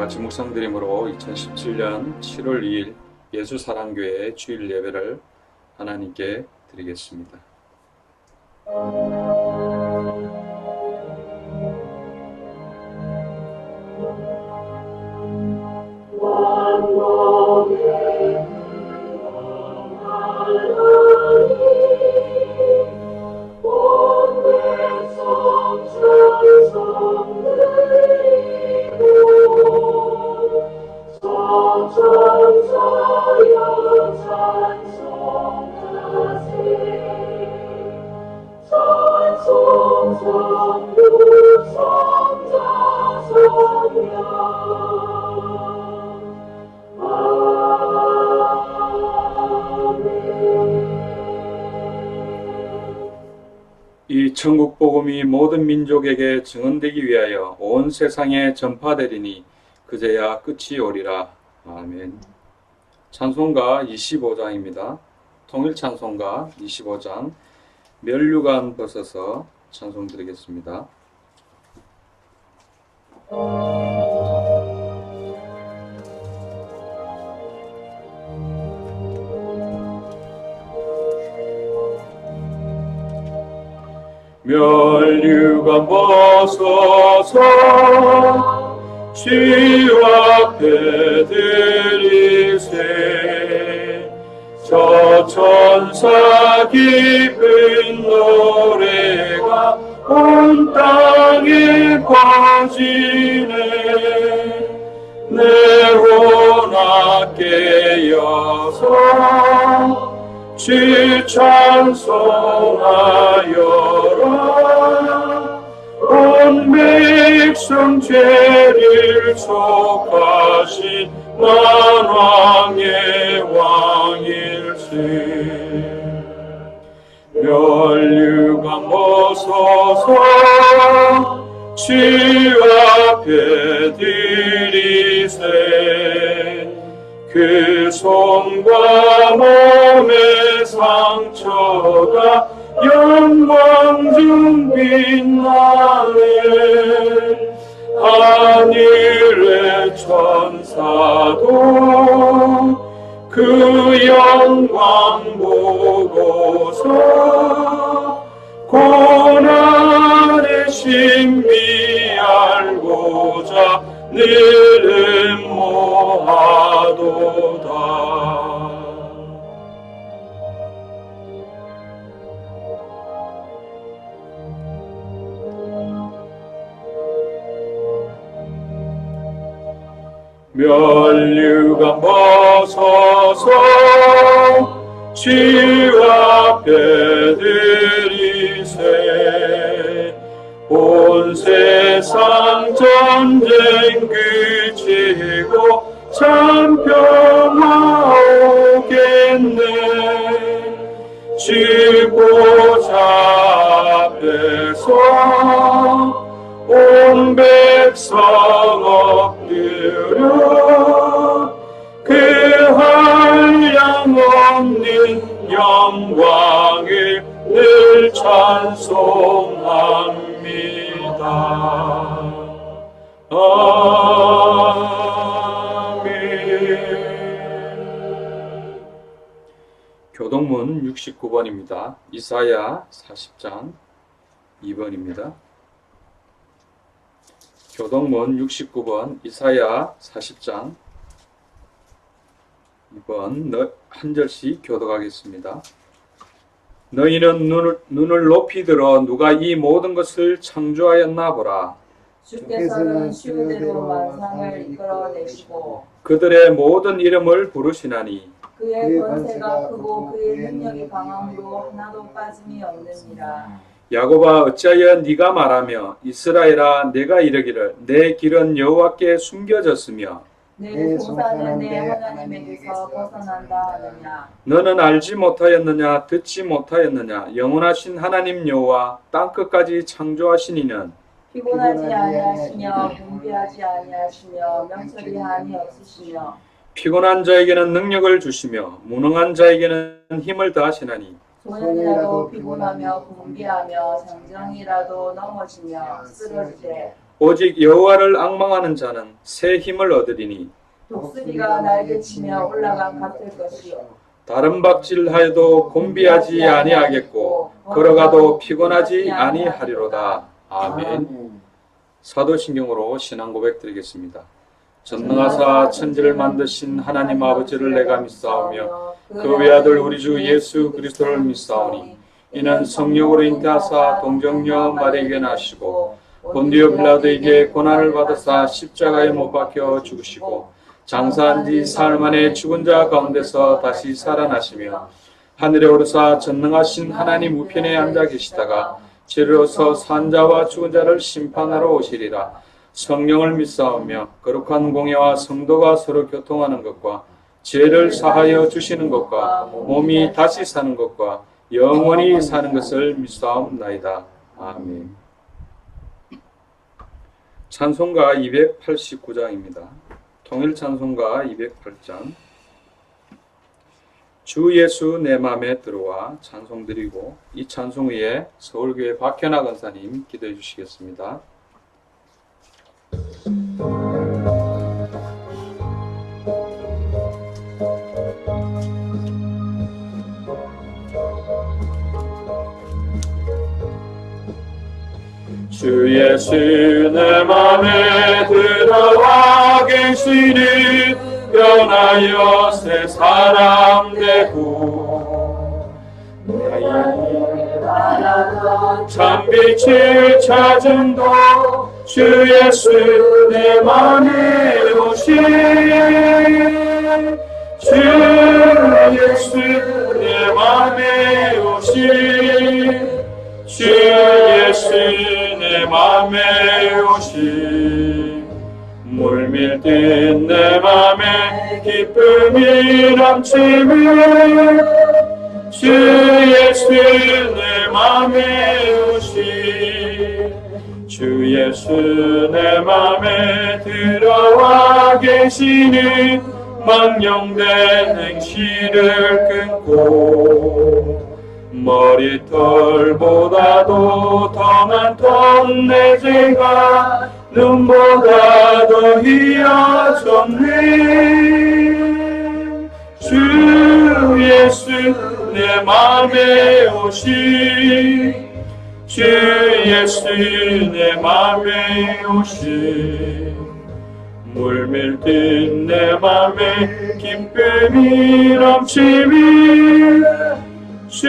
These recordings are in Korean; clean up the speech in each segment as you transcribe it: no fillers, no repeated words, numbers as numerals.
같이 묵상드림으로 2017년 7월 2일 예수사랑교회 주일 예배를 하나님께 드리겠습니다. 이 천국 복음이 모든 민족에게 증언되기 위하여 온 세상에 전파되리니 그제야 끝이 오리라. 아멘. 찬송가 25장입니다. 통일 찬송가 25장 면류관 벗어서 찬송 드리겠습니다. 면류관 벗어서 주의 앞에 드리세. 저 천사 기쁜 노래가 온 땅에 퍼지네. 내 혼아 깨어서 주 찬송하여라. 온 백성 죄를 속하신 만왕의 왕일세. 면류관 벗어서 주 앞에 드리세. 그 손과 몸의 상처가 영광 중 빛나네. 하늘의 천사도 그 영광 보고서 고난의 신비 알고자 늘 음모하도다. 면류관 벗어서 주 앞에 드리세. 온 세상 전쟁 그치고 참 평화 오겠네. 주 보좌 앞에서 온 백성 엎드려 그 한량없는 영광을 늘 찬송합니다. 아멘. 교동문 69번입니다. 이사야 40장 2번입니다. 교동문 69번 이사야 40장 2번 한 절씩 교독하겠습니다. 너희는 눈을 높이 들어 누가 이 모든 것을 창조하였나 보라. 주께서는 쉬우대로 만상을 이끌어내시고 그들의 모든 이름을 부르시나니 그의 권세가 크고 그의 능력이 강함으로 하나도 빠짐이 없느니라. 야곱아 어찌하여 네가 말하며 이스라엘아 내가 이르기를 내 길은 여호와께 숨겨졌으며 내 동산은 내 하나님에게서 벗어난다 하느냐. 너는 알지 못하였느냐 듣지 못하였느냐 영원하신 하나님 여호와 땅끝까지 창조하신 이는 피곤하지 아니하시며 분비하지 아니하시며 명철이 한이 없으시며 피곤한 자에게는 능력을 주시며 무능한 자에게는 힘을 더하시나니 소년이라도 피곤하며 분비하며 장정이라도 넘어지며 쓰러지되 오직 여호와를 앙망하는 자는 새 힘을 얻으리니 독수리가 날개치며 올라가 같을 것이요 다른 박질하여도 곤비하지 아니하겠고 걸어가도 피곤하지 아니하리로다. 아멘. 사도신경으로 신앙 고백 드리겠습니다. 전능하사 천지를 만드신 하나님 아버지를 내가 믿사오며 그 외아들 우리 주 예수 그리스도를 믿사오니 이는 성령으로 잉태하사 동정녀 마리아에게 나시고 본디오 빌라도에게 고난을 받으사 십자가에 못 박혀 죽으시고 장사한 지 사흘 만에 죽은 자 가운데서 다시 살아나시며 하늘에 오르사 전능하신 하나님 우편에 앉아 계시다가 죄로서 산 자와 죽은 자를 심판하러 오시리라. 성령을 믿사오며 거룩한 공예와 성도가 서로 교통하는 것과 죄를 사하여 주시는 것과 몸이 다시 사는 것과 영원히 사는 것을 믿사옵나이다. 아멘. 찬송가 289장입니다. 통일 찬송가 208장. 주 예수 내 맘에 들어와 찬송 드리고 이 찬송 위에 서울교회 박현아 권사님 기도해 주시겠습니다. 주 예수 내 맘에 들어와 계시니 변하여 새 사람 되고 참빛을 찾음도 주 예수 내 맘에 오시 주 예수 내 맘에 오시 주 예수 내 맘에 오시 물밀듯 내 맘에 기쁨이 넘치며 주 예수 내 맘에 오시 주 예수 내 맘에 들어와 계시니 망령된 행실을 끊고 머리털보다도 더 많던 내 죄가 눈보다도 희어졌네 주 예수 내 맘에 오시 주 예수 내 맘에 오시 물밀듯 내 맘에 기쁨이 넘치며 주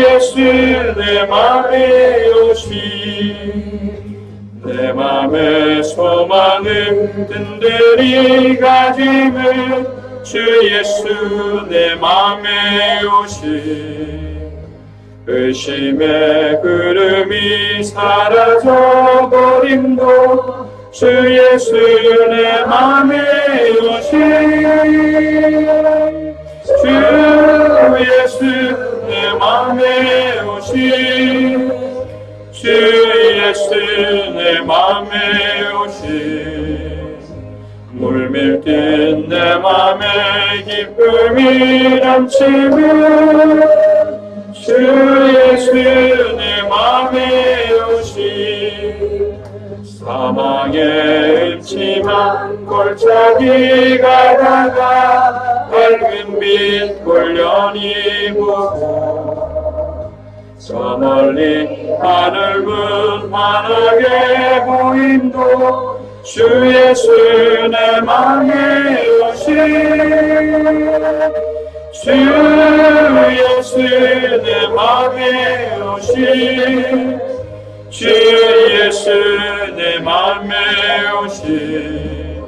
예수 내 맘에 오시 내 맘의 소망은 든든히 가지며 주 예수 내 맘에 오시 의심의 구름이 사라져 버림도 주 예수 내 맘에 오시 주 예수 내 맘에 오시 주 예수 내 맘에 오시 물밀듯 내 맘에 기쁨이 넘치며 주 예수 내 맘에 오시 사망의 음침한 골짜기 가다가 밝은 빛 홀연히 보고 저 멀리 하늘문 환하게 보임도 주 예수 내 맘에 오시 주 예수 내 맘에 오시 주 예수 내 맘에 오시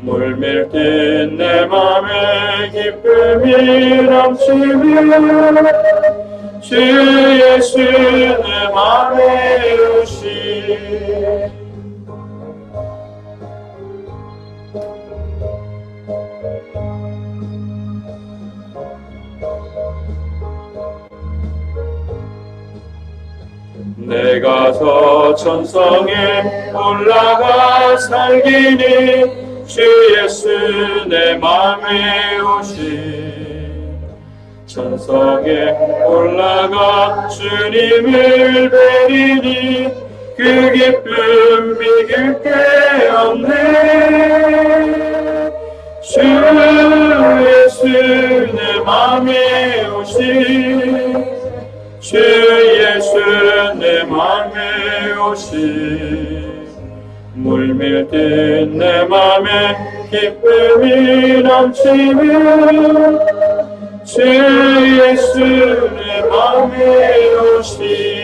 물밀듯 내 맘에 기쁨이 넘치며 주 예수 내 맘에 오시 내가 저 천성에 올라가 살기니 주 예수 내 맘에 오시 천성에 올라가 주님을 뵈리니 그 기쁨이 이길 게 없네. 주 예수 내 맘에 오시. 주 예수 내 맘에 오시. 물밀듯 내 맘에 기쁨이 넘치며 주 예수 내 맘에 오시.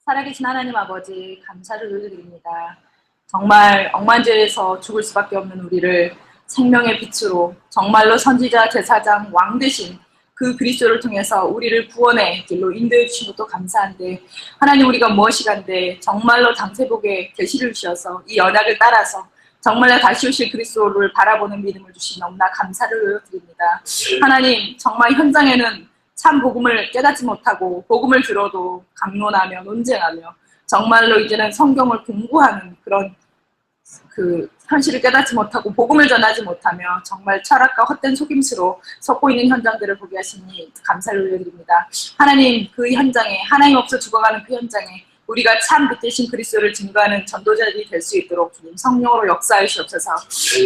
살아계신 하나님 아버지, 감사를 올려드립니다. 정말 억만죄에서 죽을 수밖에 없는 우리를 생명의 빛으로 정말로 선지자, 제사장, 왕 되신 그 그리스도를 통해서 우리를 구원의 길로 인도해 주신 것도 감사한데, 하나님 우리가 무엇이간데 정말로 장세복에 계시를 주셔서 이 언약을 따라서 정말로 다시 오실 그리스도를 바라보는 믿음을 주신 너무나 감사를 올려드립니다. 하나님, 정말 현장에는 참 복음을 깨닫지 못하고 복음을 들어도 강론하며 논쟁하며 정말로 이제는 성경을 공부하는 그런 그 현실을 깨닫지 못하고 복음을 전하지 못하며 정말 철학과 헛된 속임수로 섞고 있는 현장들을 보게 하시니 감사를 올려드립니다. 하나님, 그 현장에 하나님 없어 죽어가는 그 현장에 우리가 참 빛되신 그리스도를 증거하는 전도자들이 될 수 있도록 주님 성령으로 역사해 주옵소서.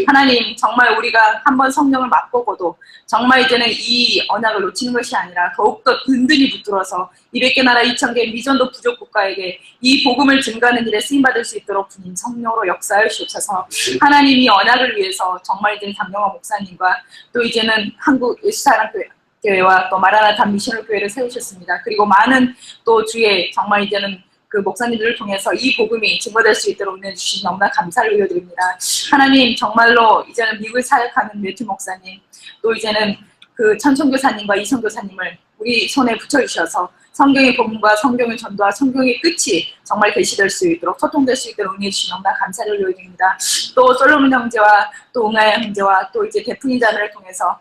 하나님, 정말 우리가 한번 성령을 맛보고도 정말 이제는 이 언약을 놓치는 것이 아니라 더욱더 든든히 붙들어서 200개 나라 2,000개 미전도 부족 국가에게 이 복음을 증거하는 일에 쓰임받을 수 있도록 주님 성령으로 역사해 주옵소서. 하나님, 이 언약을 위해서 정말 이제는 장영화 목사님과 또 이제는 한국 예수사랑교회와 또 마라나타 미션을 교회를 세우셨습니다. 그리고 많은 또 주의 정말 이제는 그 목사님들을 통해서 이 복음이 증거될 수 있도록 은혜 주신 너무나 감사를 올려드립니다. 하나님, 정말로 이제는 미국을 사역하는 매튜 목사님, 또 이제는 그 천천교사님과 이성교사님을 우리 손에 붙여주셔서 성경의 복음과 성경의 전도와 성경의 끝이 정말 계시될 수 있도록 소통될 수 있도록 은혜 주신 너무나 감사를 올려드립니다. 또 솔로몬 형제와 또 웅아야 형제와 또 이제 대푼이 자매를 통해서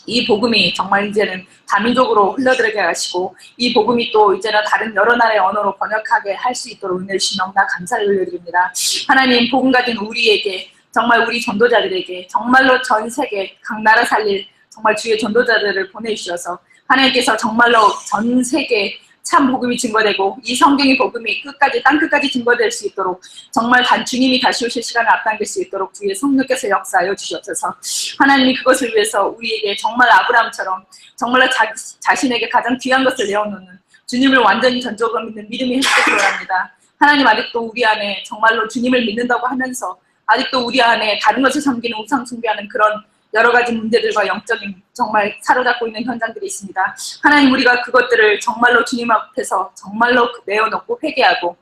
이 복음이 정말 이제는 다민족으로 흘러들게 하시고 이 복음이 또 이제는 다른 여러 나라의 언어로 번역하게 할 수 있도록 은혜 주신 너무나 감사를 올려드립니다. 하나님, 복음 가진 우리에게 정말 우리 전도자들에게 정말로 전 세계 각 나라 살릴 정말 주의 전도자들을 보내주셔서 하나님께서 정말로 전 세계 참 복음이 증거되고 이 성경의 복음이 끝까지 땅끝까지 증거될 수 있도록 정말 주님이 다시 오실 시간을 앞당길 수 있도록 주의 성령께서 역사하여 주시옵소서. 하나님이 그것을 위해서 우리에게 정말 아브라함처럼 정말로 자신에게 가장 귀한 것을 내어놓는 주님을 완전히 전적으로 믿는 믿음이 회복되기 바랍니다. 하나님, 아직도 우리 안에 정말로 주님을 믿는다고 하면서 아직도 우리 안에 다른 것을 섬기는 우상 숭배하는 그런 여러 가지 문제들과 영적인 정말 사로잡고 있는 현장들이 있습니다. 하나님, 우리가 그것들을 정말로 주님 앞에서 정말로 내어놓고 회개하고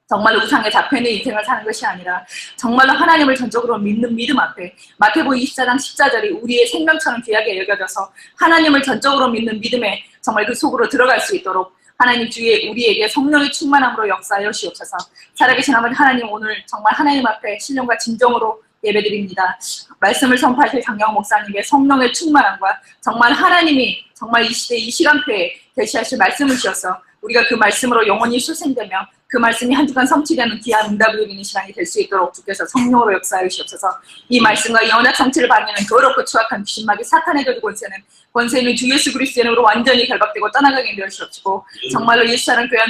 정말 우상에 잡혀있는 인생을 사는 것이 아니라 정말로 하나님을 전적으로 믿는 믿음 앞에 마태복음 24장 14절이 우리의 생명처럼 귀하게 여겨져서 하나님을 전적으로 믿는 믿음에 정말 그 속으로 들어갈 수 있도록 하나님 주의 우리에게 성령의 충만함으로 역사하여 주옵소서. 살아계신 아버지 하나님, 오늘 정말 하나님 앞에 신령과 진정으로 예배드립니다. 말씀을 선포하실 장영 목사님의 성령의 충만함과 정말 하나님이 정말 이 시대 이 시간표에 계시하실 말씀을 주셔서 우리가 그 말씀으로 영원히 수생되며 그 말씀이 한 주간 성취되는 귀한 응답을 누리는 시간이 될 수 있도록 주께서 성령으로 역사하여 주옵소서. 이 말씀과 이 언약 성취를 방해하는 더럽고 추악한 귀신마귀 사탄의 저주 권세는 주 예수 그리스도의 이름으로 완전히 결박되고 떠나가게 되어 주옵시고 정말로 예수사랑 교회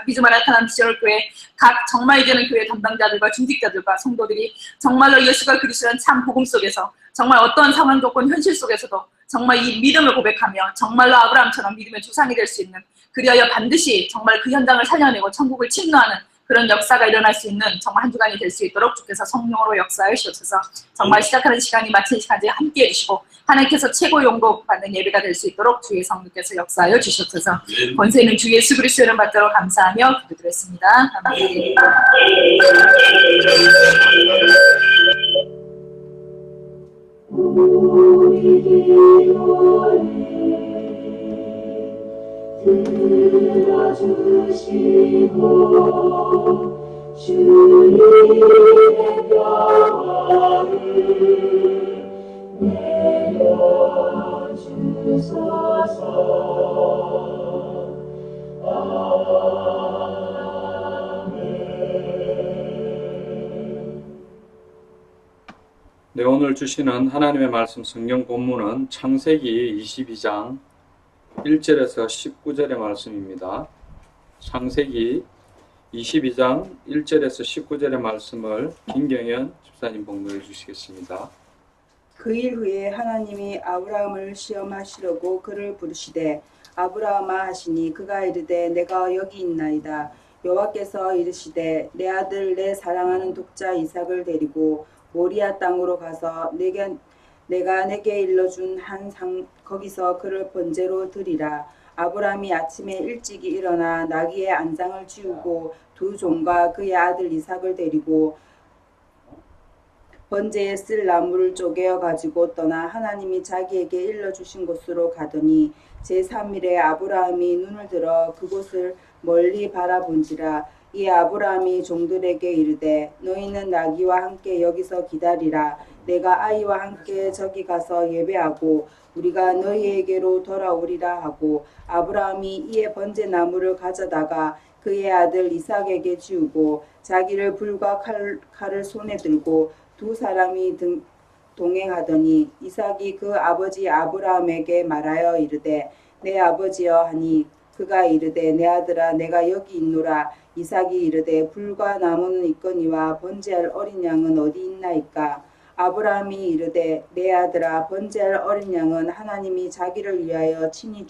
미즈마 나타난 미션을 교회 각 정말 이제는 교회 담당자들과 중직자들과 성도들이 정말로 예수가 그리스도라는 참 복음 속에서 정말 어떤 상황 조건 현실 속에서도 정말 이 믿음을 고백하며 정말로 아브라함처럼 믿음의 조상이 될 수 있는, 그리하여 반드시 정말 그 현장을 살려내고 천국을 침노하는 그런 역사가 일어날 수 있는 정말 한 주간이 될 수 있도록 주께서 성령으로 역사해 주셔서 정말 시작하는 시간이 마치는 시간까지 함께해 주시고 하나님께서 최고 용도받는 예배가 될 수 있도록 주의 성령께서 역사하여 주셔서 권세는 주 예수 그리스도의 이름 받도록 감사하며 기도드렸습니다. 감사합니다. 들어주시고 주님의 평화를 내려주소서. 네, 오늘 주시는 하나님의 말씀 성경 본문은 창세기 22장 1절에서 19절의 말씀입니다. 창세기 22장 1절에서 19절의 말씀을 김경현 집사님 봉독해 주시겠습니다. 그 일 후에 하나님이 아브라함을 시험하시려고 그를 부르시되 아브라함아 하시니 그가 이르되 내가 여기 있나이다. 여호와께서 이르시되 내 아들 내 사랑하는 독자 이삭을 데리고 모리아 땅으로 가서 내가 내게 일러준 한 상 거기서 그를 번제로 드리라. 아브라함이 아침에 일찍이 일어나 나귀의 안장을 치우고 두 종과 그의 아들 이삭을 데리고 번제에 쓸 나무를 쪼개어 가지고 떠나 하나님이 자기에게 일러주신 곳으로 가더니 제3일에 아브라함이 눈을 들어 그곳을 멀리 바라본지라. 이 아브라함이 종들에게 이르되 너희는 나귀와 함께 여기서 기다리라. 내가 아이와 함께 저기 가서 예배하고 우리가 너희에게로 돌아오리라 하고 아브라함이 이에 번제 나무를 가져다가 그의 아들 이삭에게 지우고 자기를 불과 칼을 손에 들고 두 사람이 동행하더니 이삭이 그 아버지 아브라함에게 말하여 이르되 내 아버지여 하니 그가 이르되 내 아들아 내가 여기 있노라. 이삭이 이르되 불과 나무는 있거니와 번제할 어린 양은 어디 있나이까. 아브라함이 이르되 내 아들아 번제할 어린 양은 하나님이 자기를 위하여 친히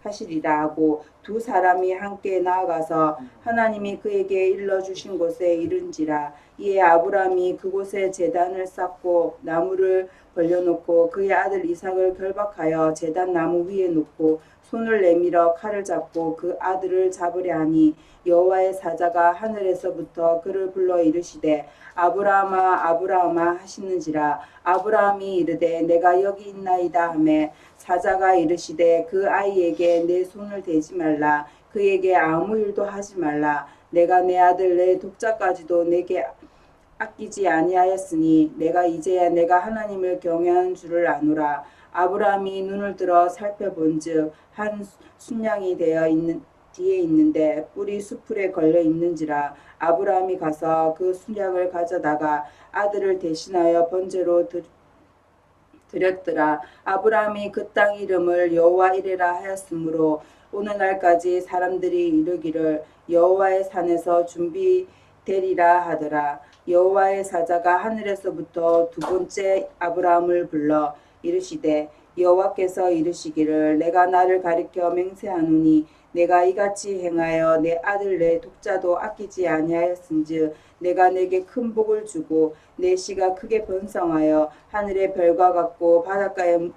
하시리라 하고 두 사람이 함께 나아가서 하나님이 그에게 일러주신 곳에 이른지라. 이에 아브라함이 그곳에 제단을 쌓고 나무를 벌려놓고 그의 아들 이삭을 결박하여 제단 나무 위에 놓고 손을 내밀어 칼을 잡고 그 아들을 잡으려 하니 여호와의 사자가 하늘에서부터 그를 불러 이르시되 아브라함아 아브라함아 하시는지라. 아브라함이 이르되 내가 여기 있나이다 하매 사자가 이르시되 그 아이에게 내 손을 대지 말라. 그에게 아무 일도 하지 말라. 내가 내 아들 내 독자까지도 내게 아끼지 아니하였으니 내가 이제야 내가 하나님을 경외하는 줄을 아노라. 아브라함이 눈을 들어 살펴본즉 한 순양이 뒤에 있는데 뿔이 수풀에 걸려 있는지라. 아브라함이 가서 그 순양을 가져다가 아들을 대신하여 번제로 드렸더라. 아브라함이 그 땅 이름을 여호와 이레라 하였으므로 오늘날까지 사람들이 이르기를 여호와의 산에서 준비되리라 하더라. 여호와의 사자가 하늘에서부터 두 번째 아브라함을 불러 이르시되 여호와께서 이르시기를 내가 나를 가리켜 맹세하노니 내가 이같이 행하여 내 아들 내 독자도 아끼지 아니하였은즉 내가 내게 큰 복을 주고 내 씨가 크게 번성하여 하늘의 별과 같고 바닷가의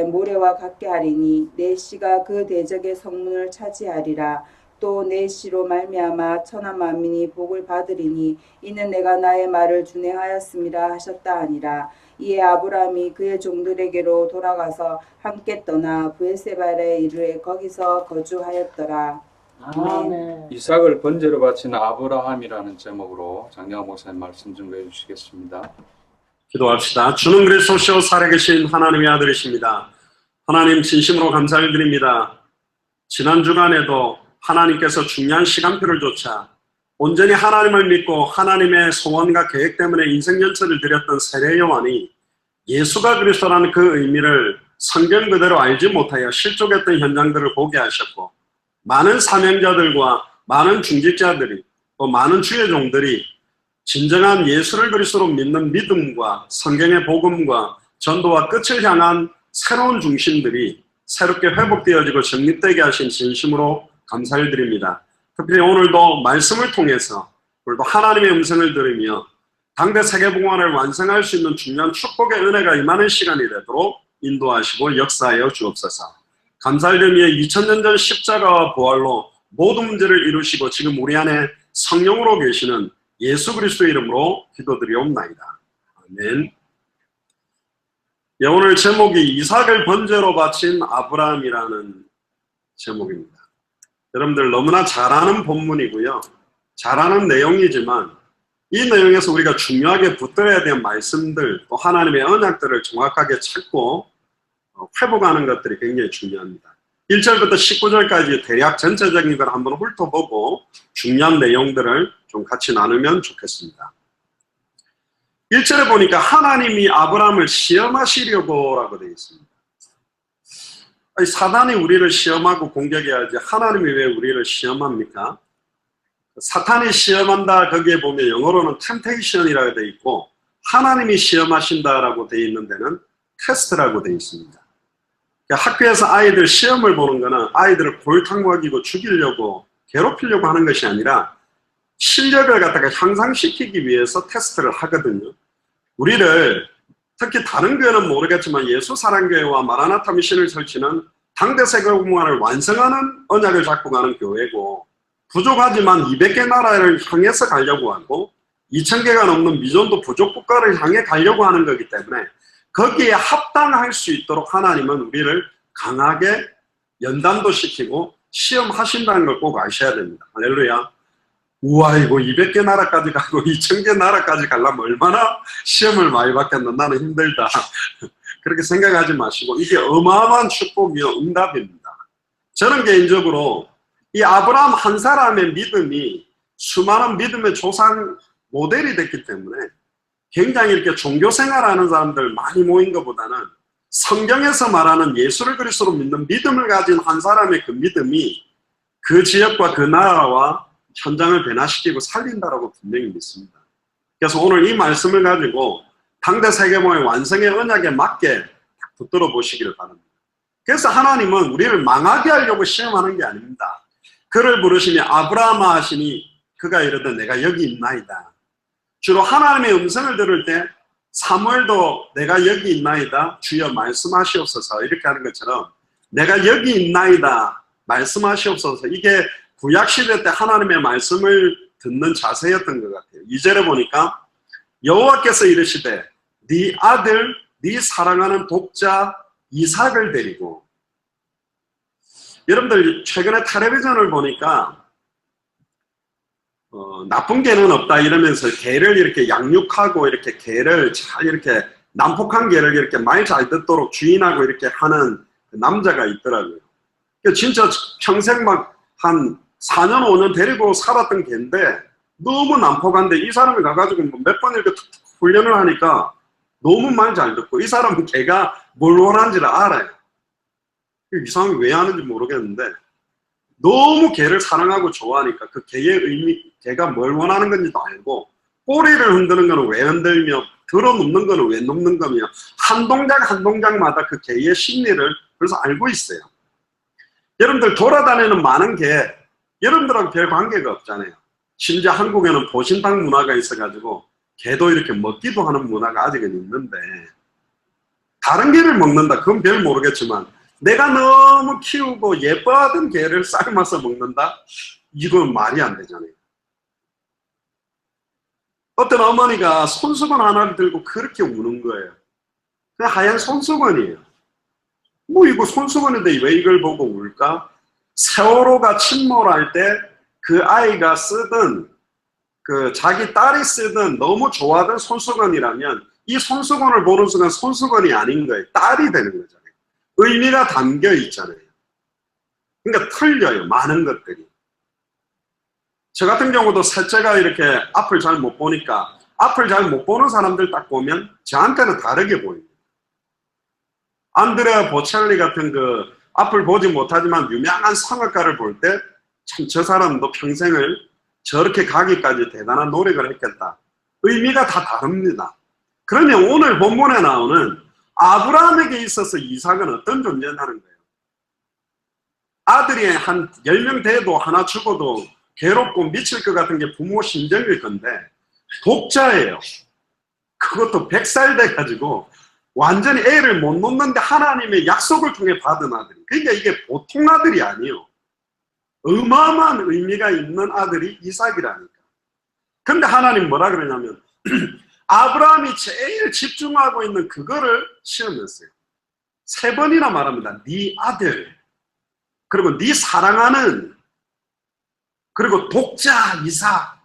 모래와 같게 하리니 내 씨가 그 대적의 성문을 차지하리라. 또 내 씨로 말미암아 천하 만민이 복을 받으리니 이는 내가 나의 말을 준행하였음이라 하셨다 하니라. 이에 아브라함이 그의 종들에게로 돌아가서 함께 떠나 브에세바에 이르러 거기서 거주하였더라. 아멘. 이삭을 번제로 바친 아브라함이라는 제목으로 장영하 목사님 말씀 좀 해주시겠습니다. 기도합시다. 주는 그리스도시요 살아계신 하나님의 아들이십니다. 하나님 진심으로 감사를 드립니다. 지난 주간에도 하나님께서 중요한 시간표를 조차 온전히 하나님을 믿고 하나님의 소원과 계획 때문에 인생 전체를 드렸던 세례 요한이 예수가 그리스도라는 그 의미를 성경 그대로 알지 못하여 실족했던 현장들을 보게 하셨고 많은 사명자들과 많은 중직자들이 또 많은 주의 종들이 진정한 예수를 그리스도로 믿는 믿음과 성경의 복음과 전도와 끝을 향한 새로운 중심들이 새롭게 회복되어지고 정립되게 하신 진심으로 감사를 드립니다. 특별히 오늘도 말씀을 통해서 오늘도 하나님의 음성을 들으며 당대 세계복음화를 완성할 수 있는 중요한 축복의 은혜가 임하는 시간이 되도록 인도하시고 역사하여 주옵소서. 감사를 드리며 2000년 전 십자가와 부활로 모든 문제를 이루시고 지금 우리 안에 성령으로 계시는 예수 그리스도의 이름으로 기도드리옵나이다. 아멘. 예, 오늘 제목이 이삭을 번제로 바친 아브라함이라는 제목입니다. 여러분들 너무나 잘 아는 본문이고요. 잘 아는 내용이지만 이 내용에서 우리가 중요하게 붙들어야 될 말씀들 또 하나님의 언약들을 정확하게 찾고 회복하는 것들이 굉장히 중요합니다. 1절부터 19절까지 대략 전체적인 걸 한번 훑어보고 중요한 내용들을 좀 같이 나누면 좋겠습니다. 1절에 보니까 하나님이 아브라함을 시험하시려고 라고 되어 있습니다. 아니, 사단이 우리를 시험하고 공격해야지 하나님이 왜 우리를 시험합니까? 사탄이 시험한다 거기에 보면 영어로는 temptation이라고 되어 있고 하나님이 시험하신다라고 되어 있는 데는 테스트라고 되어 있습니다. 그러니까 학교에서 아이들 시험을 보는 거는 아이들을 골탕 먹이고 죽이려고 괴롭히려고 하는 것이 아니라 실력을 갖다가 향상시키기 위해서 테스트를 하거든요. 우리를 특히 다른 교회는 모르겠지만 예수사랑교회와 마라나타 미션을 설치는 당대 세계공간을 완성하는 언약을 잡고 가는 교회고 부족하지만 200개 나라를 향해서 가려고 하고 2000개가 넘는 미전도 부족 국가를 향해 가려고 하는 거기 때문에 거기에 합당할 수 있도록 하나님은 우리를 강하게 연단도 시키고 시험하신다는 걸 꼭 아셔야 됩니다. 할렐루야. 우와, 이거 200개 나라까지 가고 2000개 나라까지 가려면 얼마나 시험을 많이 받겠나. 나는 힘들다. 그렇게 생각하지 마시고 이게 어마어마한 축복이요 응답입니다. 저는 개인적으로 이 아브라함 한 사람의 믿음이 수많은 믿음의 조상 모델이 됐기 때문에 굉장히 이렇게 종교생활하는 사람들 많이 모인 것보다는 성경에서 말하는 예수를 그리스도로 믿는 믿음을 가진 한 사람의 그 믿음이 그 지역과 그 나라와 현장을 변화시키고 살린다라고 분명히 믿습니다. 그래서 오늘 이 말씀을 가지고 당대 세계보의 완성의 언약에 맞게 붙들어 보시기를 바랍니다. 그래서 하나님은 우리를 망하게 하려고 시험하는 게 아닙니다. 그를 부르시니 아브라함아 하시니 그가 이르되 내가 여기 있나이다. 주로 하나님의 음성을 들을 때 사무엘도 내가 여기 있나이다 주여 말씀하시옵소서 이렇게 하는 것처럼 내가 여기 있나이다 말씀하시옵소서 이게 구약시대 때 하나님의 말씀을 듣는 자세였던 것 같아요. 2절에 보니까 여호와께서 이르시되 네 아들 네 사랑하는 독자 이삭을 데리고 여러분들 최근에 텔레비전을 보니까 나쁜 개는 없다 이러면서 개를 이렇게 양육하고 이렇게 개를 잘 이렇게 난폭한 개를 이렇게 말 잘 듣도록 주인하고 이렇게 하는 남자가 있더라고요. 진짜 평생 막 한 4년 5년 데리고 살았던 개인데 너무 난폭한데 이 사람이 가가지고 몇 번 이렇게 툭툭 훈련을 하니까 너무 말 잘 듣고 이 사람은 개가 뭘 원하는지를 알아요. 이상하게 왜 하는지 모르겠는데 너무 개를 사랑하고 좋아하니까 그 개의 의미, 개가 뭘 원하는 건지도 알고 꼬리를 흔드는 거는 왜 흔들며 들어눕는 거는 왜 눕는 거며 한 동작 한 동작마다 그 개의 심리를 그래서 알고 있어요. 여러분들 돌아다니는 많은 개 여러분들하고 별 관계가 없잖아요. 심지어 한국에는 보신탕 문화가 있어가지고 개도 이렇게 먹기도 하는 문화가 아직은 있는데 다른 개를 먹는다 그건 별 모르겠지만 내가 너무 키우고 예뻐하던 개를 삶아서 먹는다? 이건 말이 안 되잖아요. 어떤 어머니가 손수건 하나를 들고 그렇게 우는 거예요. 그냥 하얀 손수건이에요. 뭐 이거 손수건인데 왜 이걸 보고 울까? 세월호가 침몰할 때 그 아이가 쓰던 그 자기 딸이 쓰던 너무 좋아하던 손수건이라면 이 손수건을 보는 순간 손수건이 아닌 거예요. 딸이 되는 거잖아요. 의미가 담겨 있잖아요. 그러니까 틀려요. 많은 것들이. 저 같은 경우도 셋째가 이렇게 앞을 잘 못 보니까 앞을 잘 못 보는 사람들 딱 보면 저한테는 다르게 보입니다. 안드레아 보첼리 같은 그 앞을 보지 못하지만 유명한 성악가를 볼 때 참 저 사람도 평생을 저렇게 가기까지 대단한 노력을 했겠다. 의미가 다 다릅니다. 그러면 오늘 본문에 나오는 아브라함에게 있어서 이삭은 어떤 존재냐는 거예요. 아들이 한 10명 돼도 하나 죽어도 괴롭고 미칠 것 같은 게 부모 심정일 건데 독자예요. 그것도 100살 돼가지고 완전히 애를 못 놓는데 하나님의 약속을 통해 받은 아들이. 그러니까 이게 보통 아들이 아니에요. 어마어마한 의미가 있는 아들이 이삭이라니까. 근데 하나님 뭐라 그러냐면 아브라함이 제일 집중하고 있는 그거를 시험했어요. 3번이나 말합니다. 네 아들, 그리고 네 사랑하는, 그리고 독자 이삭.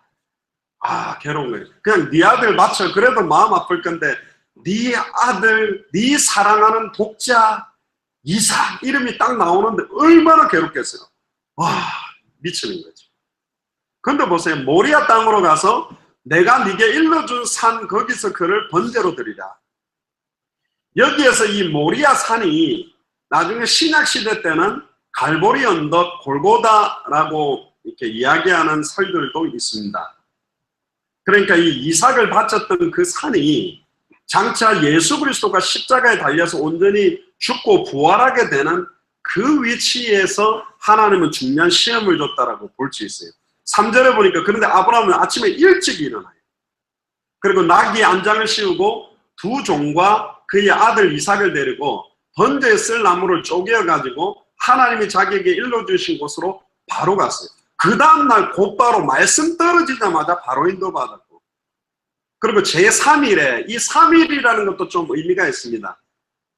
아, 괴로운 거예요. 그냥 네 아들 맞춰. 그래도 마음 아플 건데 네 아들, 네 사랑하는 독자 이삭 이름이 딱 나오는데 얼마나 괴롭겠어요. 와, 미치는 거죠. 근데 보세요. 모리아 땅으로 가서 내가 네게 일러준 산 거기서 그를 번제로 드리라. 여기에서 이 모리아 산이 나중에 신약 시대 때는 갈보리 언덕 골고다라고 이렇게 이야기하는 설들도 있습니다. 그러니까 이 이삭을 바쳤던 그 산이 장차 예수 그리스도가 십자가에 달려서 온전히 죽고 부활하게 되는 그 위치에서 하나님은 중요한 시험을 줬다라고 볼 수 있어요. 3절에 보니까 그런데 아브라함은 아침에 일찍 일어나요. 그리고 나귀 안장을 씌우고 두 종과 그의 아들 이삭을 데리고 번제에 쓸 나무를 쪼개어가지고 하나님이 자기에게 일러주신 곳으로 바로 갔어요. 그 다음날 곧바로 말씀 떨어지자마자 바로 인도받았고, 그리고 제3일에, 이 3일이라는 것도 좀 의미가 있습니다.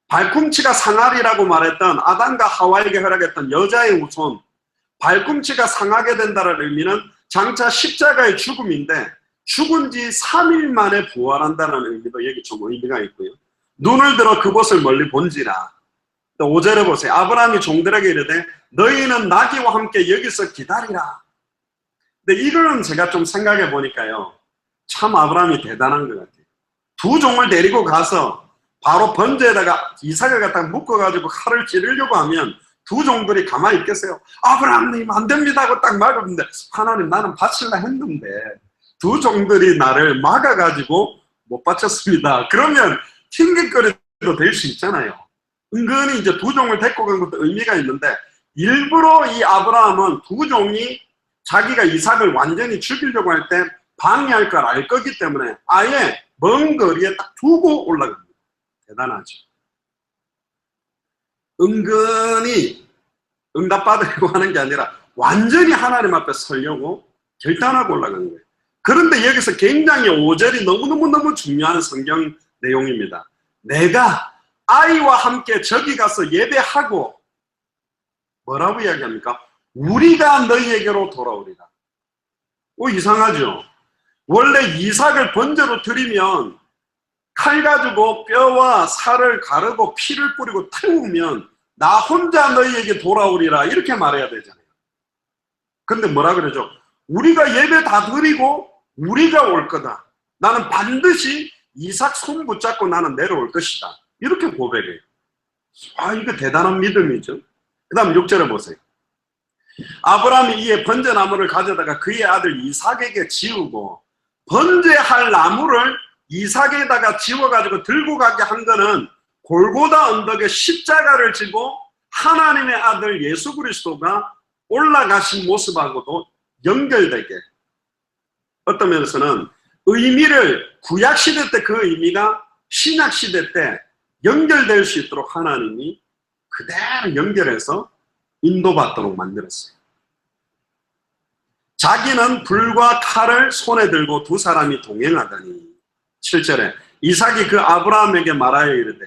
발꿈치가 상하리라고 말했던 아담과 하와에게 허락했던 여자의 후손, 발꿈치가 상하게 된다는 의미는 장차 십자가의 죽음인데 죽은 지 3일 만에 부활한다는 의미도 여기 좀 의미가 있고요. 눈을 들어 그곳을 멀리 본지라. 또 5절에 보세요. 아브라함이 종들에게 이르되 너희는 나귀와 함께 여기서 기다리라. 근데 이거는 제가 좀 생각해 보니까요, 참 아브라함이 대단한 것 같아요. 두 종을 데리고 가서 바로 번제에다가 이삭을 갖다가 묶어가지고 칼을 찌르려고 하면 두 종들이 가만히 있겠어요? 아브라함님 안 됩니다 하고 딱 막았는데, 하나님 나는 바칠라 했는데 두 종들이 나를 막아가지고 못 바쳤습니다. 그러면 튕길거리도 될 수 있잖아요. 은근히 이제 두 종을 데리고 간 것도 의미가 있는데, 일부러 이 아브라함은 두 종이 자기가 이삭을 완전히 죽이려고 할 때 방해할 걸 알 거기 때문에 아예 먼 거리에 딱 두고 올라갑니다. 대단하죠. 은근히 응답받으려고 하는 게 아니라 완전히 하나님 앞에 서려고 결단하고 올라가는 거예요. 그런데 여기서 굉장히 5절이 너무너무 중요한 성경 내용입니다. 내가 아이와 함께 저기 가서 예배하고, 뭐라고 이야기합니까? 우리가 너희에게로 돌아오리라. 이상하죠? 원래 이삭을 번제로 드리면 칼 가지고 뼈와 살을 가르고 피를 뿌리고 태우면 나 혼자 너희에게 돌아오리라 이렇게 말해야 되잖아요. 근데 뭐라 그러죠? 우리가 예배 다 드리고 우리가 올 거다. 나는 반드시 이삭 손 붙잡고 나는 내려올 것이다. 이렇게 고백해요. 이거 대단한 믿음이죠. 그 다음 6절에 보세요. 아브라함이 이에 번제나무를 가져다가 그의 아들 이삭에게 지우고, 번제할 나무를 이삭에다가 지워가지고 들고 가게 한 거는 골고다 언덕에 십자가를 지고 하나님의 아들 예수 그리스도가 올라가신 모습하고도 연결되게, 어떤 면에서는 의미를 구약시대 때 그 의미가 신약시대 때 연결될 수 있도록 하나님이 그대로 연결해서 인도받도록 만들었어요. 자기는 불과 칼을 손에 들고 두 사람이 동행하더니, 7절에 이삭이 그 아브라함에게 말하여 이르되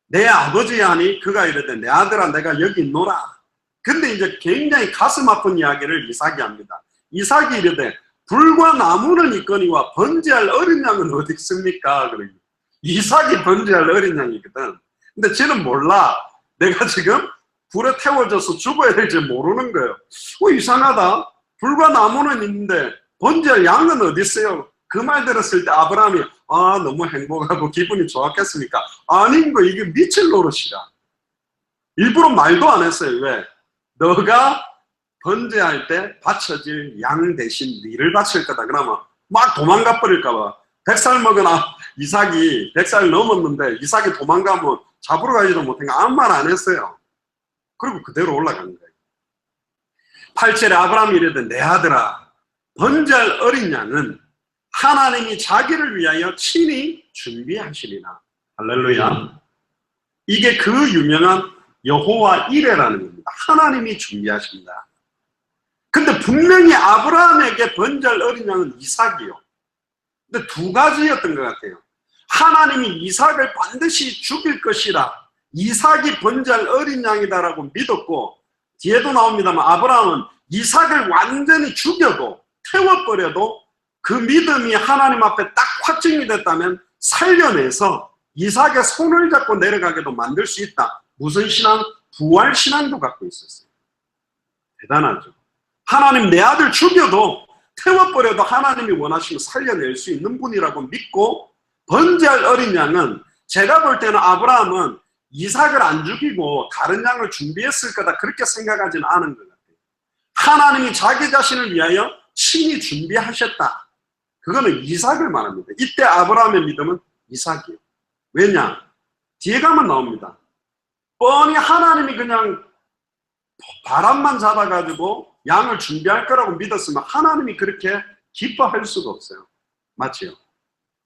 내 아버지야 하니 그가 이르되 내 아들아 내가 여기 있노라. 근데 이제 굉장히 가슴 아픈 이야기를 이삭이 합니다. 이삭이 이르되 불과 나무는 있거니와 번제할 어린 양은 어디 있습니까? 그러니 이삭이 번제할 어린 양이거든. 근데 쟤는 몰라. 내가 지금 불에 태워져서 죽어야 될지 모르는 거예요. 이상하다. 불과 나무는 있는데 번제할 양은 어디 있어요? 그 말 들었을 때 아브라함이 너무 행복하고 기분이 좋았겠습니까? 아닌 거, 이게 미칠 노릇이라. 일부러 말도 안 했어요. 왜? 너가 번제할 때 바쳐질 양 대신 네를 바칠 거다. 그러면 막 도망가 버릴까 봐. 100살 먹은 이삭이 100살 넘었는데 이삭이 도망가면 잡으러 가지도 못하니까 아무 말 안 했어요. 그리고 그대로 올라간 거예요. 8절에 아브라함이 이르되 내 아들아 번제할 어린 양은 하나님이 자기를 위하여 친히 준비하시리라. 할렐루야. 이게 그 유명한 여호와 이레라는 겁니다. 하나님이 준비하십니다. 근데 분명히 아브라함에게 번제할 어린 양은 이삭이요. 근데 두 가지였던 것 같아요. 하나님이 이삭을 반드시 죽일 것이라, 이삭이 번제할 어린 양이다라고 믿었고, 뒤에도 나옵니다만 아브라함은 이삭을 완전히 죽여도 태워버려도 그 믿음이 하나님 앞에 딱 확증이 됐다면 살려내서 이삭의 손을 잡고 내려가게도 만들 수 있다. 무슨 신앙? 부활 신앙도 갖고 있었어요. 대단하죠. 하나님 내 아들 죽여도 태워버려도 하나님이 원하시면 살려낼 수 있는 분이라고 믿고, 번제할 어린 양은 제가 볼 때는 아브라함은 이삭을 안 죽이고 다른 양을 준비했을 거다 그렇게 생각하지는 않은 것 같아요. 하나님이 자기 자신을 위하여 친히 준비하셨다. 그거는 이삭을 말합니다. 이때 아브라함의 믿음은 이삭이에요. 왜냐? 뒤에 가면 나옵니다. 뻔히 하나님이 그냥 바람만 잡아가지고 양을 준비할 거라고 믿었으면 하나님이 그렇게 기뻐할 수가 없어요. 맞지요?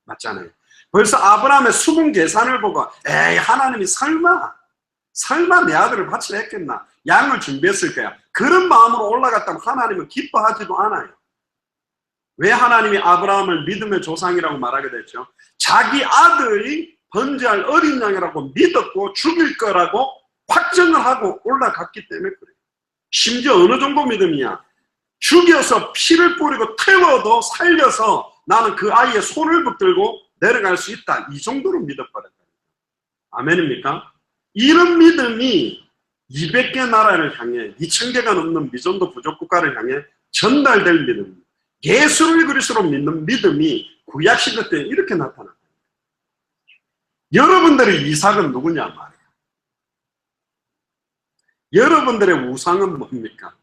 맞잖아요. 벌써 아브라함의 수분 계산을 보고 에이 하나님이 설마 내 아들을 바치려 했겠나? 양을 준비했을 거야. 그런 마음으로 올라갔다면 하나님은 기뻐하지도 않아요. 왜 하나님이 아브라함을 믿음의 조상이라고 말하게 됐죠? 자기 아들이 번제할 어린 양이라고 믿었고 죽일 거라고 확정을 하고 올라갔기 때문에 그래요. 심지어 어느 정도 믿음이냐? 죽여서 피를 뿌리고 태워도 살려서 나는 그 아이의 손을 붙들고 내려갈 수 있다. 이 정도로 믿어버렸다. 아멘입니까? 이런 믿음이 200개 나라를 향해 2000개가 넘는 미전도 부족 국가를 향해 전달될 믿음, 예수를 그리스도로 믿는 믿음이 구약시대 때 이렇게 나타납니다. 여러분들의 이삭은 누구냐 말이에요. 여러분들의 우상은 뭡니까?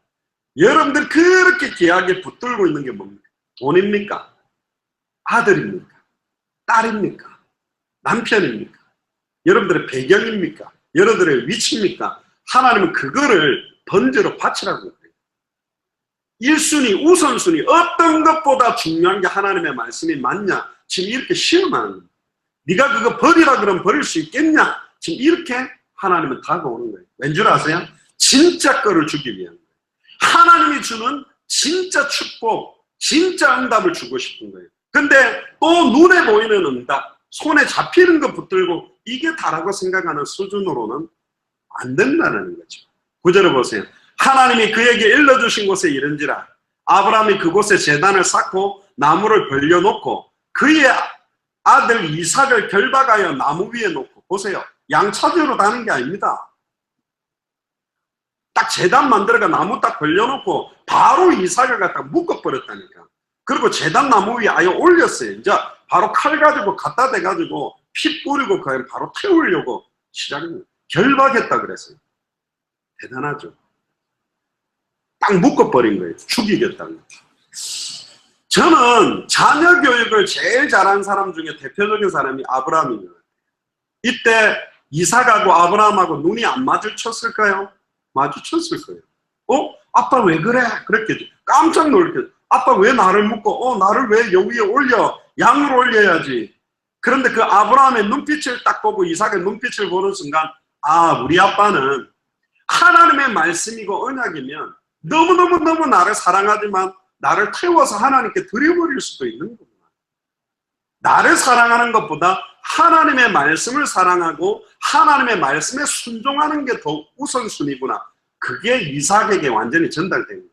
여러분들 그렇게 귀하게 붙들고 있는 게 뭡니까? 돈입니까? 아들입니까? 딸입니까? 남편입니까? 여러분들의 배경입니까? 여러분들의 위치입니까? 하나님은 그거를 번제로 바치라고 그래요. 1순위, 우선순위, 어떤 것보다 중요한 게 하나님의 말씀이 맞냐? 지금 이렇게 시험하는 거예요. 네가 그거 버리라 그러면 버릴 수 있겠냐? 지금 이렇게 하나님은 다가오는 거예요. 왠 줄 아세요? 진짜 거를 주기 위한 거예요. 하나님이 주는 진짜 축복, 진짜 응답을 주고 싶은 거예요. 근데 또 눈에 보이는 응답, 손에 잡히는 거 붙들고 이게 다라고 생각하는 수준으로는 안 된다는 거죠. 9절을 보세요. 하나님이 그에게 일러주신 곳에 이른지라 아브라함이 그곳에 제단을 쌓고 나무를 벌려놓고 그의 아들 이삭을 결박하여 나무 위에 놓고, 보세요. 양 찾으러 다는 게 아닙니다. 딱 제단 만들어가 나무 딱 벌려놓고 바로 이삭을 갖다 묶어버렸다니까. 그리고 제단 나무 위에 아예 올렸어요. 이제 바로 칼 가지고 갖다 대가지고 피 뿌리고 그냥 바로 태우려고 시작합니다. 결박했다 그랬어요. 대단하죠. 딱 묶어버린 거예요. 죽이겠다는 거. 저는 자녀 교육을 제일 잘한 사람 중에 대표적인 사람이 아브라함이에요. 이때 이삭하고 아브라함하고 눈이 안 마주쳤을까요? 마주쳤을 거예요. 아빠 왜 그래? 그랬겠죠. 깜짝 놀랐겠죠. 아빠 왜 나를 묶어? 나를 왜 여기에 올려? 양으로 올려야지. 그런데 그 아브라함의 눈빛을 딱 보고 이삭의 눈빛을 보는 순간, 우리 아빠는 하나님의 말씀이고 언약이면 너무너무 나를 사랑하지만 나를 태워서 하나님께 드려버릴 수도 있는 거구나. 나를 사랑하는 것보다 하나님의 말씀을 사랑하고 하나님의 말씀에 순종하는 게 더 우선순위구나. 그게 이삭에게 완전히 전달된 거예요.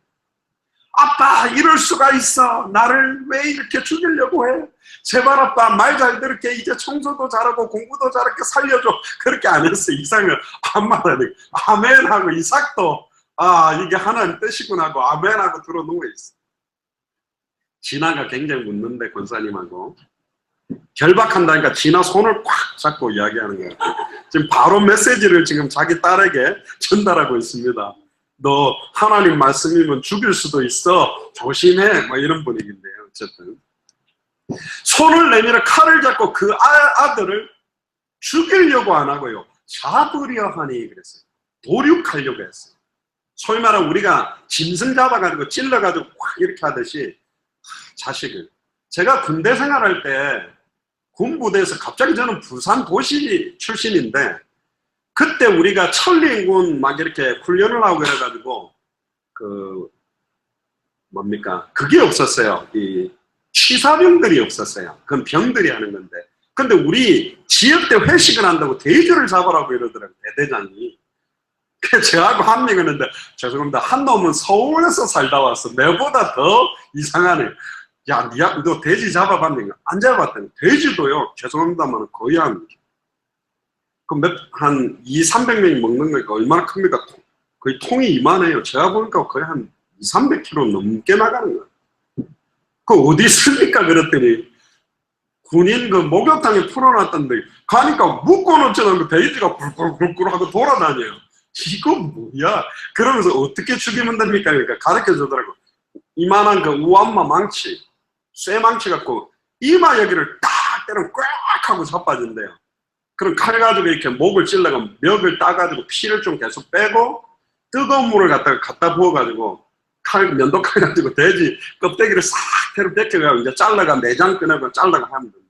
아빠 이럴 수가 있어. 나를 왜 이렇게 죽이려고 해? 제발 아빠 말 잘 들을게. 이제 청소도 잘하고 공부도 잘할게. 살려줘. 그렇게 안 했어. 이삭은 안 말하네. 아멘 하고 이삭도 이게 하나님 뜻이구나 하고 아멘 하고 들어 누워있어. 진아가 굉장히 묻는데 권사님하고 결박한다니까 진아 손을 꽉 잡고 이야기하는 거예요. 지금 바로 메시지를 지금 자기 딸에게 전달하고 있습니다. 너 하나님 말씀이면 죽일 수도 있어. 조심해. 뭐 이런 분위기인데요. 어쨌든 손을 내밀어 칼을 잡고 그 아들을 죽이려고 안 하고요. 잡으려 하니 그랬어요. 도륙하려고 했어요. 소위 말하면 우리가 짐승 잡아가지고 찔러가지고 확 이렇게 하듯이 자식을. 제가 군대 생활할 때 군부대에서 갑자기 저는 부산 도시 출신인데 그때 우리가 천리행군 막 이렇게 훈련을 하고 그래가지고 그게 없었어요. 이 취사병들이 없었어요. 그건 병들이 하는 건데. 근데 우리 지역 때 회식을 한다고 돼지를 잡으라고 이러더라고요. 대대장이. 그래서 저하고 한 명 있는데 죄송합니다. 한 놈은 서울에서 살다 왔어. 내보다 더 이상하네. 야, 너 돼지 잡아봤는가? 안 잡아봤더니 돼지도요. 죄송합니다만 거의 한 200~300명이 먹는 거니까 얼마나 큽니까? 거의 통이 이만해요. 제가 보니까 거의 한 200~300kg 넘게 나가는 거예요. 그 어디 있습니까? 그랬더니 군인 그 목욕탕에 풀어놨던데 가니까 묶어놓지는 그 돼지가 굴굴굴굴 하고 돌아다녀요. 이거 뭐야? 그러면서 어떻게 죽이면 됩니까? 그러니까 가르쳐 주더라고. 이만한 그 우암마 망치, 쇠망치 갖고 이마 여기를 딱 때리면 꽉 하고 자빠진대요. 그럼 칼 가지고 이렇게 목을 찔러가 멱을 따가지고 피를 좀 계속 빼고 뜨거운 물을 갖다 부어가지고 면도칼 가지고 돼지 껍데기를 싹 테로 벗겨가지고 이제 잘라가 내장 꺼내고 잘라가 하면 됩니다.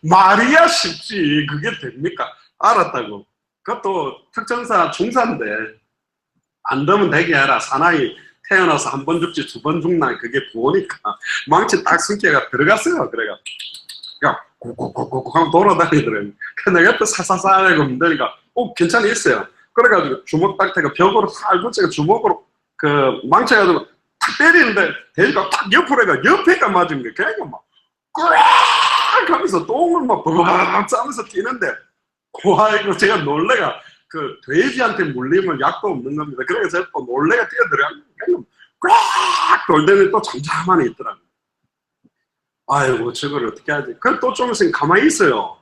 말이야 쉽지 그게 됩니까? 알았다고. 그것도 특전사 중사인데 안 되면 되게 해라. 사나이 태어나서 한 번 죽지 두 번 죽나 그게 부호니까 망치 딱 숨겨가 들어갔어요. 그래가 꾹꾹꾹꾹 하고 돌아다니더라고요. 그래서 내가 또 사사사 하고 문대니까 괜찮이 있어요. 그래가지고 주먹 딱 대고 벽으로 살 붙여가 주먹으로 그 망쳐가지고 탁 때리는데 돼지가 딱 옆으로 해가 옆에가 맞은 거야. 걔가 막 꽉 하면서 똥을 막 버벅 싸면서 뛰는데 와 이거 제가 놀래가 그 돼지한테 물리면 약도 없는 겁니다. 그래서 제가 또 놀래가 뛰어들어가지고 꽉 돌더니 또 잠잠하니 있더라고요. 아이고 저걸 어떻게 하지? 그래 또 좀 있으면 가만히 있어요.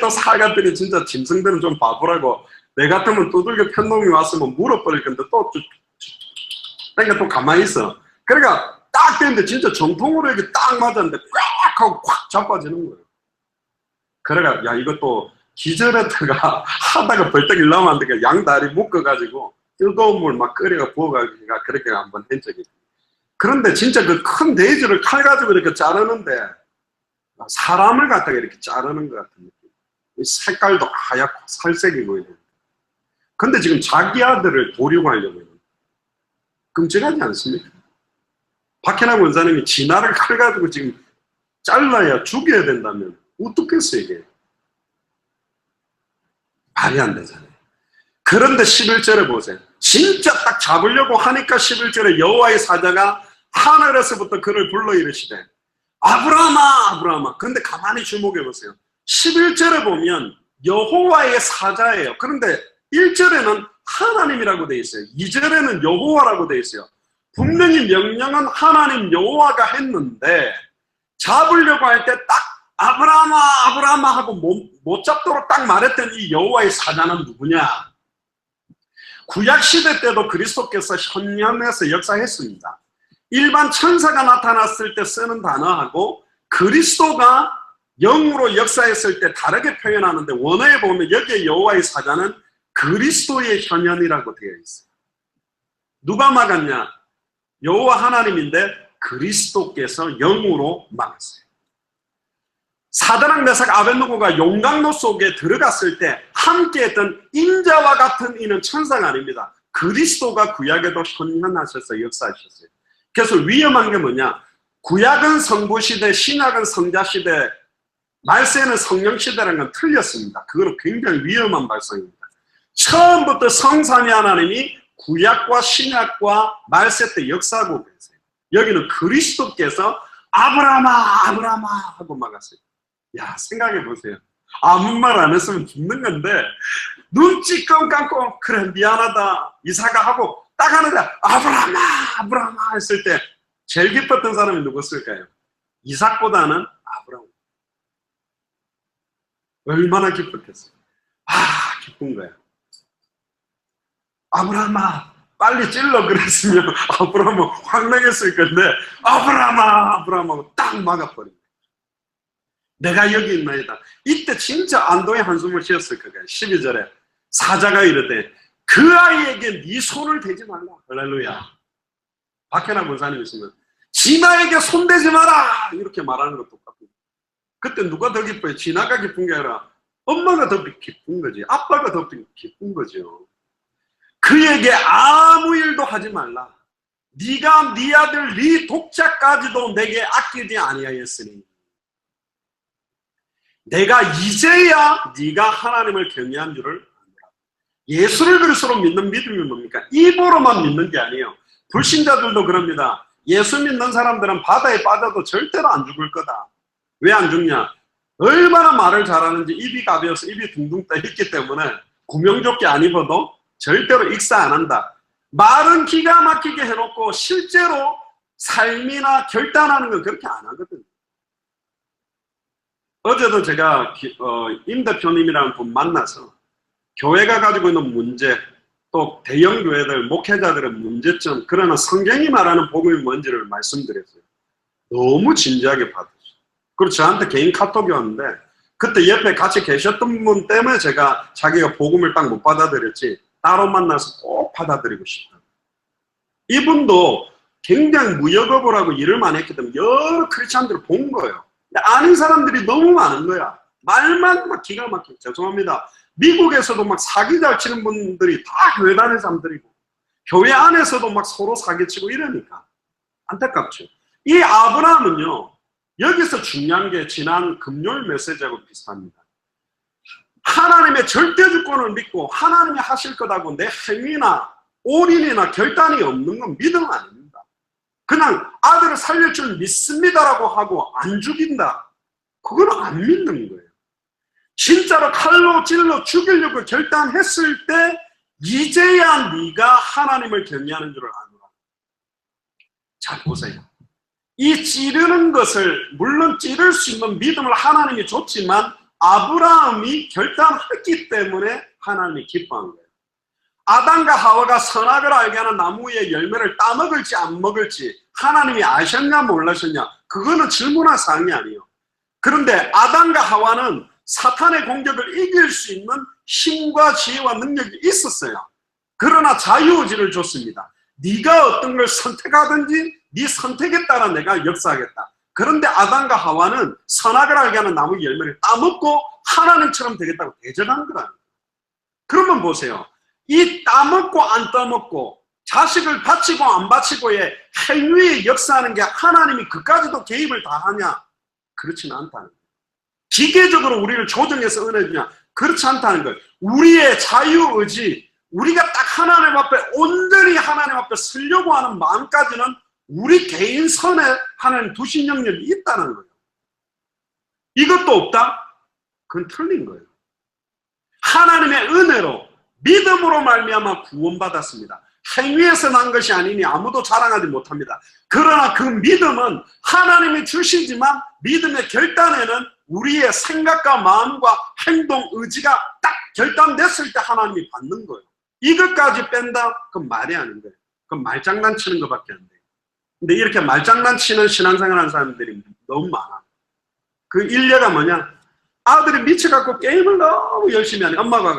또 사가들이 진짜 짐승들은 좀 바보라고 내 같으면 두들겨 편놈이 왔으면 물어버릴 건데 또 그러니까 또 가만히 있어. 그러니까 딱 되는데 진짜 정통으로 이렇게 딱 맞았는데 꽉 하고 콱 자빠지는 거예요. 그래가 야 이것도 기절했다가 하다가 벌떡 일어나면 안 되니까 양다리 묶어가지고 뜨거운 물 막 끓여가 부어가지고 그렇게 한번 한 적이 있어요. 그런데 진짜 그 큰 돼지를 칼 가지고 이렇게 자르는데 사람을 갖다가 이렇게 자르는 것 같은 느낌. 색깔도 하얗고 살색이 보이는. 근데 지금 자기 아들을 도륙하려고 해요. 끔찍하지 않습니까? 박현남 원사님이 진화를 칼 가지고 지금 잘라야 죽여야 된다면 어떻겠어요 이게? 말이 안 되잖아요. 그런데 11절에 보세요. 진짜 딱 잡으려고 하니까 11절에 여호와의 사자가 하늘에서부터 그를 불러 이르시되 아브라함아 아브라함아. 그런데 가만히 주목해 보세요. 11절에 보면 여호와의 사자예요. 그런데 1절에는 하나님이라고 되어 있어요. 2절에는 여호와라고 되어 있어요. 분명히 명령은 하나님 여호와가 했는데 잡으려고 할 때 딱 아브라함아 아브라함아 하고 못 잡도록 딱 말했던 이 여호와의 사자는 누구냐? 구약시대 때도 그리스도께서 현현에서 역사했습니다. 일반 천사가 나타났을 때 쓰는 단어하고 그리스도가 영으로 역사했을 때 다르게 표현하는데 원어에 보면 여기에 여호와의 사자는 그리스도의 현현이라고 되어 있어요. 누가 막았냐? 여호와 하나님인데 그리스도께서 영으로 막았어요. 사드락 메삭 아벳느고가 용광로 속에 들어갔을 때 함께했던 인자와 같은 이는 천사가 아닙니다. 그리스도가 구약에도 현현하셔서 역사하셨어요. 그래서 위험한 게 뭐냐? 구약은 성부시대, 신약은 성자시대, 말세는 성령시대라는 건 틀렸습니다. 그거는 굉장히 위험한 발상입니다. 처음부터 성삼위 하나님이 구약과 신약과 말세 때 역사하고 계세요. 여기는 그리스도께서 아브라함아 아브라함아 하고 막았어요. 야 생각해 보세요. 아무 말 안 했으면 죽는 건데 눈찌끔 감고 그래 미안하다 이사가 하고 딱 하는데 아브라함아 아브라함아 했을 때 제일 기뻤던 사람이 누구였을까요? 이삭보다는 아브라함. 얼마나 기뻤겠어요. 기쁜 거야. 아브라함아 빨리 찔러 그랬으면 아브라함은 황당했을 건데 아브라함아 아브라함하고 딱 막아버린 거야. 내가 여기 있나이다. 이때 진짜 안도의 한숨을 쉬었을 거예요. 12절에 사자가 이르되 그 아이에게 네 손을 대지 말라. 할렐루야. 박현아 권사님 있으면 진아에게 손대지 마라 이렇게 말하는 것 똑같아요. 그때 누가 더 기뻐요? 진아가 기쁜 게 아니라 엄마가 더 기쁜 거지. 아빠가 더 기쁜 거죠. 그에게 아무 일도 하지 말라. 네가 네 아들 네 독자까지도 내게 아끼지 아니하였으니 내가 이제야 네가 하나님을 경외한 줄을 안다. 예수를 그리스도로 믿는 믿음이 뭡니까? 입으로만 믿는 게 아니에요. 불신자들도 그럽니다. 예수 믿는 사람들은 바다에 빠져도 절대로 안 죽을 거다. 왜 안 죽냐? 얼마나 말을 잘하는지 입이 가벼워서 입이 둥둥 떠 있기 때문에 구명조끼 안 입어도 절대로 익사 안 한다. 말은 기가 막히게 해놓고 실제로 삶이나 결단하는 건 그렇게 안 하거든요. 어제도 제가 임 대표님이라는 분 만나서 교회가 가지고 있는 문제, 또 대형 교회들, 목회자들의 문제점, 그러나 성경이 말하는 복음이 뭔지를 말씀드렸어요. 너무 진지하게 받으셨어요. 그리고 저한테 개인 카톡이 왔는데 그때 옆에 같이 계셨던 분 때문에 제가 자기가 복음을 딱 못 받아들였지 따로 만나서 꼭 받아들이고 싶다. 이분도 굉장히 무역업을 하고 일을 많이 했기 때문에 여러 크리스찬들을 본 거예요. 근데 아는 사람들이 너무 많은 거야. 말만 막 기가 막히게. 죄송합니다. 미국에서도 막 사기 잘 치는 분들이 다 교회 다니는 사람들이고 교회 안에서도 막 서로 사기치고 이러니까 안타깝죠. 이 아브라함은요, 여기서 중요한 게 지난 금요일 메시지하고 비슷합니다. 하나님의 절대 주권을 믿고 하나님이 하실 거다고 내 행위나 올인이나 결단이 없는 건 믿음 아닙니다. 그냥 아들을 살릴 줄 믿습니다라고 하고 안 죽인다. 그건 안 믿는 거예요. 진짜로 칼로 찔러 죽이려고 결단했을 때 이제야 네가 하나님을 경외하는 줄을 아노라. 자, 보세요. 이 찌르는 것을, 물론 찌를 수 있는 믿음을 하나님이 줬지만 아브라함이 결단했기 때문에 하나님이 기뻐한 거예요. 아담과 하와가 선악을 알게 하는 나무의 열매를 따먹을지 안 먹을지 하나님이 아셨냐 몰라셨냐, 그거는 질문할 사항이 아니에요. 그런데 아담과 하와는 사탄의 공격을 이길 수 있는 힘과 지혜와 능력이 있었어요. 그러나 자유의지를 줬습니다. 네가 어떤 걸 선택하든지 네 선택에 따라 내가 역사하겠다. 그런데 아담과 하와는 선악을 알게 하는 나무 열매를 따먹고 하나님처럼 되겠다고 대적한 거랍니다. 그러면 보세요. 이 따먹고 안 따먹고 자식을 바치고 안 바치고의 행위에 역사하는 게 하나님이 그까지도 개입을 다 하냐? 그렇지는 않다는 거예요. 기계적으로 우리를 조정해서 은혜 주냐? 그렇지 않다는 거예요. 우리의 자유의지, 우리가 딱 하나님 앞에 온전히 하나님 앞에 서려고 하는 마음까지는 우리 개인 선에 하나님 두신 영역이 있다는 거예요. 이것도 없다? 그건 틀린 거예요. 하나님의 은혜로 믿음으로 말미암아 구원받았습니다. 행위에서 난 것이 아니니 아무도 자랑하지 못합니다. 그러나 그 믿음은 하나님이 주시지만 믿음의 결단에는 우리의 생각과 마음과 행동, 의지가 딱 결단됐을 때 하나님이 받는 거예요. 이것까지 뺀다? 그건 말이 아닌 거예요. 그건 말장난치는 것밖에 안 돼요. 근데 이렇게 말장난치는 신앙생활 하는 사람들이 너무 많아. 그 일례가 뭐냐? 아들이 미쳐갖고 게임을 너무 열심히 하니 엄마가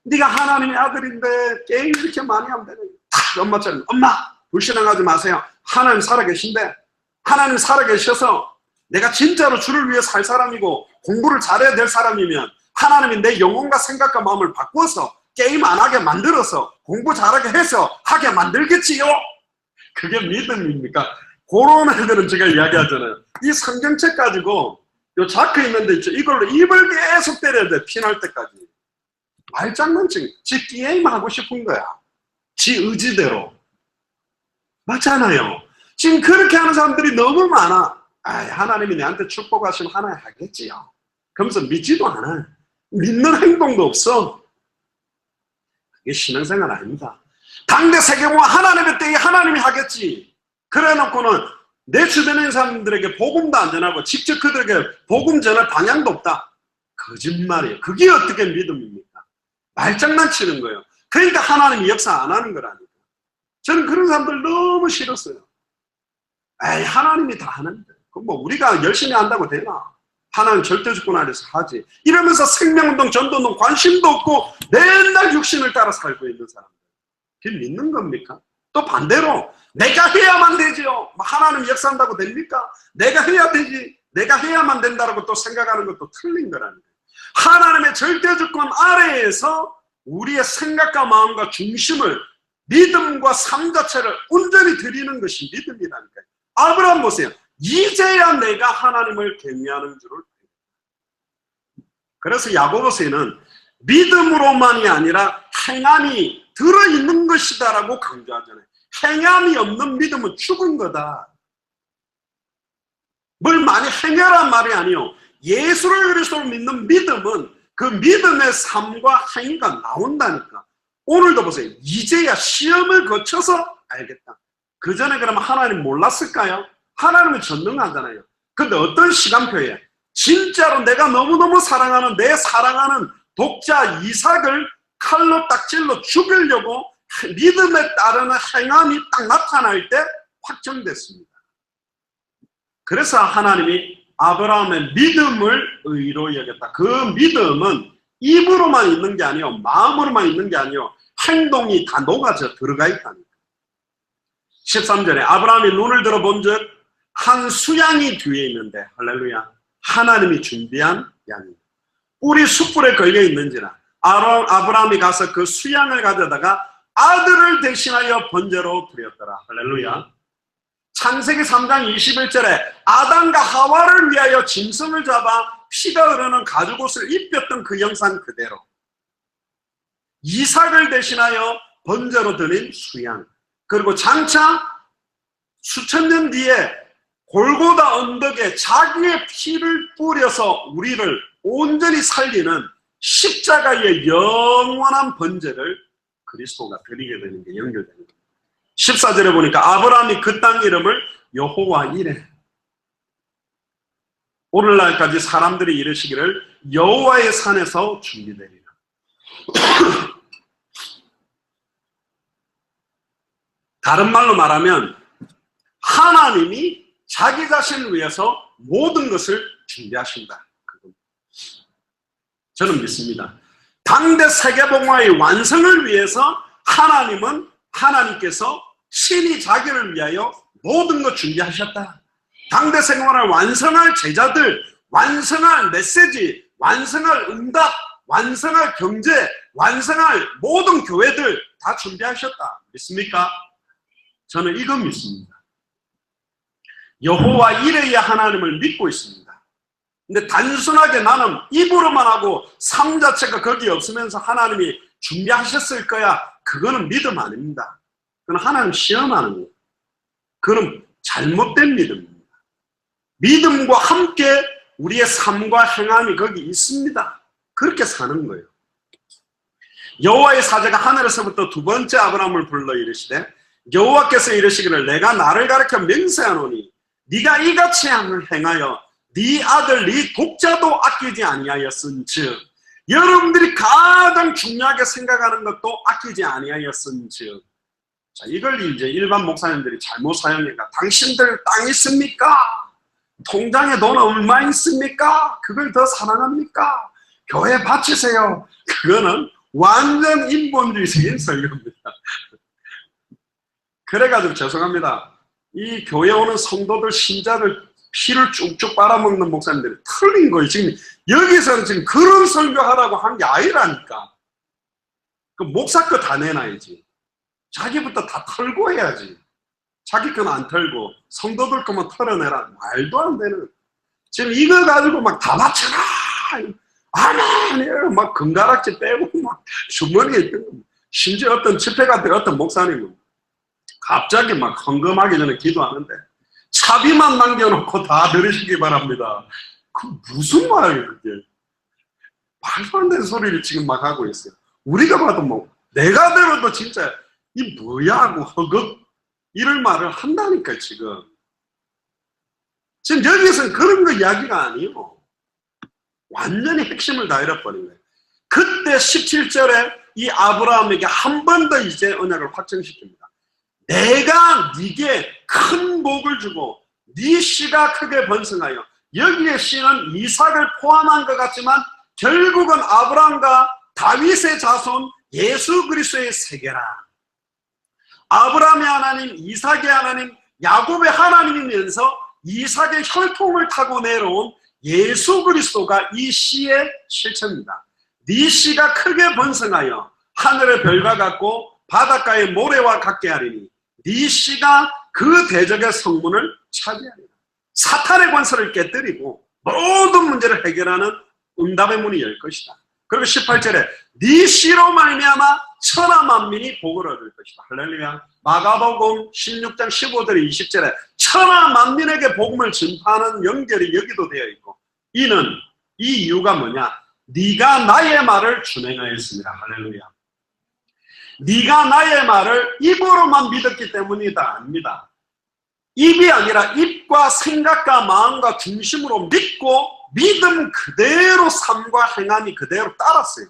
네가 하나님의 아들인데 게임 이렇게 많이 하면 되는 탁 엄마처럼 엄마 불신앙하지 마세요. 하나님 살아계신데 하나님 살아계셔서 내가 진짜로 주를 위해 살 사람이고 공부를 잘해야 될 사람이면 하나님이 내 영혼과 생각과 마음을 바꿔서 게임 안 하게 만들어서 공부 잘하게 해서 하게 만들겠지요. 그게 믿음입니까? 그런 애들은 제가 이야기하잖아요. 이 성경책 가지고 요 자크 있는데 있죠. 이걸로 입을 계속 때려야 돼. 피날 때까지. 말장난치. 지 게임하고 싶은 거야. 지 의지대로. 맞잖아요. 지금 그렇게 하는 사람들이 너무 많아. 하나님이 내한테 축복하시면 하나님 하겠지요. 그러면서 믿지도 않아. 믿는 행동도 없어. 그게 신앙생활 아닙니다. 당대 세계보면 하나님의 때에 하나님이 하겠지. 그래 놓고는 내 주변에 있는 사람들에게 복음도 안 전하고 직접 그들에게 복음 전할 방향도 없다. 거짓말이에요. 그게 어떻게 믿음입니까? 말장난치는 거예요. 그러니까 하나님이 역사 안 하는 거라니까. 저는 그런 사람들 너무 싫었어요. 하나님이 다 하는데 그럼 뭐 우리가 열심히 한다고 되나? 하나님 절대주권 아래서 하지. 이러면서 생명운동, 전도운동 관심도 없고 맨날 육신을 따라 살고 있는 사람들. 그게 믿는 겁니까? 또 반대로 내가 해야만 되지요. 하나님 역사한다고 됩니까? 내가 해야 되지. 내가 해야만 된다고 또 생각하는 것도 틀린 거라는 거예요. 하나님의 절대주권 아래에서 우리의 생각과 마음과 중심을 믿음과 삶 자체를 온전히 드리는 것이 믿음이라니까요. 아브라함 보세요. 이제야 내가 하나님을 경외하는 줄을. 그래서 야고보서에는 믿음으로만이 아니라 행함이 들어있는 것이다라고 강조하잖아요. 행함이 없는 믿음은 죽은 거다. 뭘 많이 행하란 말이 아니요. 예수를 그리스도로 믿는 믿음은 그 믿음의 삶과 행위가 나온다니까. 오늘도 보세요. 이제야 시험을 거쳐서 알겠다. 그 전에 그러면 하나님 몰랐을까요? 하나님은 전능하잖아요. 근데 어떤 시간표에 진짜로 내가 너무너무 사랑하는 내 사랑하는 독자 이삭을 칼로 딱 찔러 죽이려고 믿음에 따르는 행함이 딱 나타날 때 확정됐습니다. 그래서 하나님이 아브라함의 믿음을 의로 여겼다. 그 믿음은 입으로만 있는 게 아니요, 마음으로만 있는 게 아니요, 행동이 다 녹아져 들어가 있다니까. 13절에 아브라함이 눈을 들어 본즉 한 수양이 뒤에 있는데, 할렐루야, 하나님이 준비한 양입니다. 뿔이 숯불에 걸려 있는지라 아브라함이 가서 그 수양을 가져다가 아들을 대신하여 번제로 드렸더라. 할렐루야. 창세기 3장 21절에 아담과 하와를 위하여 짐승을 잡아 피가 흐르는 가죽옷을 입혔던 그 영상 그대로 이삭을 대신하여 번제로 드린 수양, 그리고 장차 수천 년 뒤에 골고다 언덕에 자기의 피를 뿌려서 우리를 온전히 살리는 십자가의 영원한 번제를 그리스도가 드리게 되는 게 연결되는 겁니다. 14절에 보니까 아브라함이 그 땅 이름을 여호와 이레, 오늘날까지 사람들이 이르시기를 여호와의 산에서 준비되리라. 다른 말로 말하면 하나님이 자기 자신을 위해서 모든 것을 준비하신다. 저는 믿습니다. 당대 세계복음화의 완성을 위해서 하나님께서 친히 자기를 위하여 모든 것 준비하셨다. 당대 세계복음화를 완성할 제자들, 완성할 메시지, 완성할 응답, 완성할 경제, 완성할 모든 교회들 다 준비하셨다. 믿습니까? 저는 이거 믿습니다. 여호와 이레의 하나님을 믿고 있습니다. 근데 단순하게 나는 입으로만 하고 삶 자체가 거기 없으면서 하나님이 준비하셨을 거야, 그거는 믿음 아닙니다. 그건 하나님 시험하는 거예요. 그건 잘못된 믿음입니다. 믿음과 함께 우리의 삶과 행함이 거기 있습니다. 그렇게 사는 거예요. 여호와의 사자가 하늘에서부터 두 번째 아브라함을 불러 이르시되 여호와께서 이르시기를 내가 나를 가리켜 맹세하노니 네가 이같이 행하여 네 아들 네 독자도 아끼지 아니하였은즉, 여러분들이 가장 중요하게 생각하는 것도 아끼지 아니하였은즉. 자, 이걸 이제 일반 목사님들이 잘못 사용하니까 당신들 땅 있습니까? 통장에 돈 얼마 있습니까? 그걸 더 사랑합니까? 교회 바치세요. 그거는 완전 인본주의적인 설교입니다. 그래가지고 죄송합니다. 이 교회 오는 성도들, 신자들 피를 쭉쭉 빨아먹는 목사님들이 틀린 거예요. 지금 여기서는 지금 그런 설교하라고 한 게 아니라니까. 그 목사 거 다 내놔야지. 자기부터 다 털고 해야지. 자기 건 안 털고 성도들 거만 털어내라. 말도 안 되는. 지금 이거 가지고 막 다 바쳐라. 아멘. 막 금가락지 빼고 막 주머니에 있던 거. 심지어 어떤 집회 같은 어떤 목사님은 갑자기 막 헌금하기 전에 기도하는데 차비만 남겨놓고 다 들으시기 바랍니다. 그 무슨 말이에요, 그게? 말도 안 되는 소리를 지금 막 하고 있어요. 우리가 봐도 뭐, 내가 들어도 진짜, 이 뭐야 하고 허겁, 이럴 말을 한다니까, 지금. 지금 여기서는 그런 거 이야기가 아니에요. 완전히 핵심을 다 잃어버린 거예요. 그때 17절에 이 아브라함에게 한 번 더 이제 언약을 확정시킵니다. 내가 네게 큰 복을 주고 네 씨가 크게 번성하여, 여기에 씨는 이삭을 포함한 것 같지만 결국은 아브라함과 다윗의 자손 예수 그리스도의 세계라. 아브라함의 하나님, 이삭의 하나님, 야곱의 하나님이면서 이삭의 혈통을 타고 내려온 예수 그리스도가 이 씨의 실체입니다. 네 씨가 크게 번성하여 하늘의 별과 같고 바닷가의 모래와 같게 하리니 네 씨가 그 대적의 성문을 차지하리라. 사탄의 권세를 깨뜨리고 모든 문제를 해결하는 응답의 문이 열 것이다. 그리고 18절에 네 씨로 말미암아 천하 만민이 복을 얻을 것이다. 할렐루야. 마가복음 16장 15절에 20절에 천하 만민에게 복음을 전파하는 연결이 여기도 되어 있고, 이 이유가 뭐냐? 네가 나의 말을 준행하였습니다. 할렐루야. 네가 나의 말을 입으로만 믿었기 때문이다. 아닙니다. 입이 아니라 입과 생각과 마음과 중심으로 믿고 믿음 그대로 삶과 행함이 그대로 따랐어요.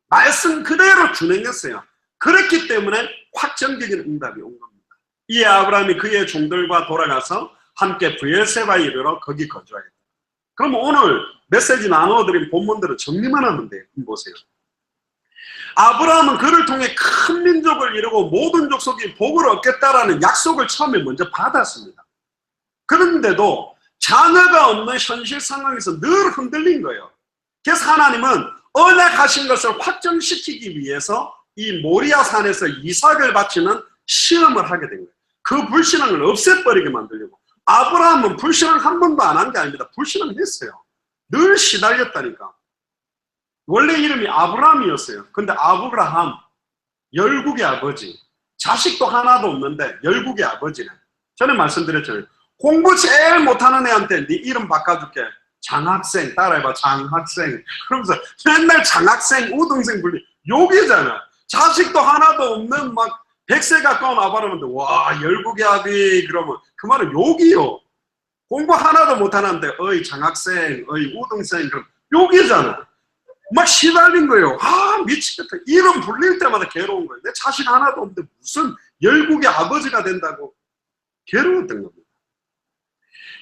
말씀 그대로 준행했어요. 그렇기 때문에 확정적인 응답이 온 겁니다. 이에 아브라함이 그의 종들과 돌아가서 함께 브엘세바에 이르러 거기 거주하였다. 그럼 오늘 메시지 나누어드린 본문들은 정리만 하면 돼요. 보세요. 아브라함은 그를 통해 큰 민족을 이루고 모든 족속이 복을 얻겠다라는 약속을 처음에 먼저 받았습니다. 그런데도 자녀가 없는 현실 상황에서 늘 흔들린 거예요. 그래서 하나님은 언약하신 것을 확정시키기 위해서 이 모리아 산에서 이삭을 바치는 시험을 하게 된 거예요. 그 불신앙을 없애버리게 만들려고. 아브라함은 불신앙 한 번도 안 한 게 아닙니다. 불신앙했어요. 늘 시달렸다니까. 원래 이름이 아브라함이었어요. 근데 아브라함, 열국의 아버지. 자식도 하나도 없는데 열국의 아버지네. 전에 말씀드렸잖아요. 공부 제일 못하는 애한테 네 이름 바꿔줄게. 장학생, 따라해봐. 장학생. 그러면서 맨날 장학생, 우등생 불리. 욕이잖아. 자식도 하나도 없는 막 100세 가까운 아바라는데 와 열국의 아비 그러면 그 말은 욕이요. 공부 하나도 못하는데 어이 장학생, 어이 우등생 그럼 욕이잖아. 막 시달린 거예요. 아 미치겠다. 이름 불릴 때마다 괴로운 거예요. 내 자식 하나도 없는데 무슨 열국의 아버지가 된다고 괴로웠던 겁니다.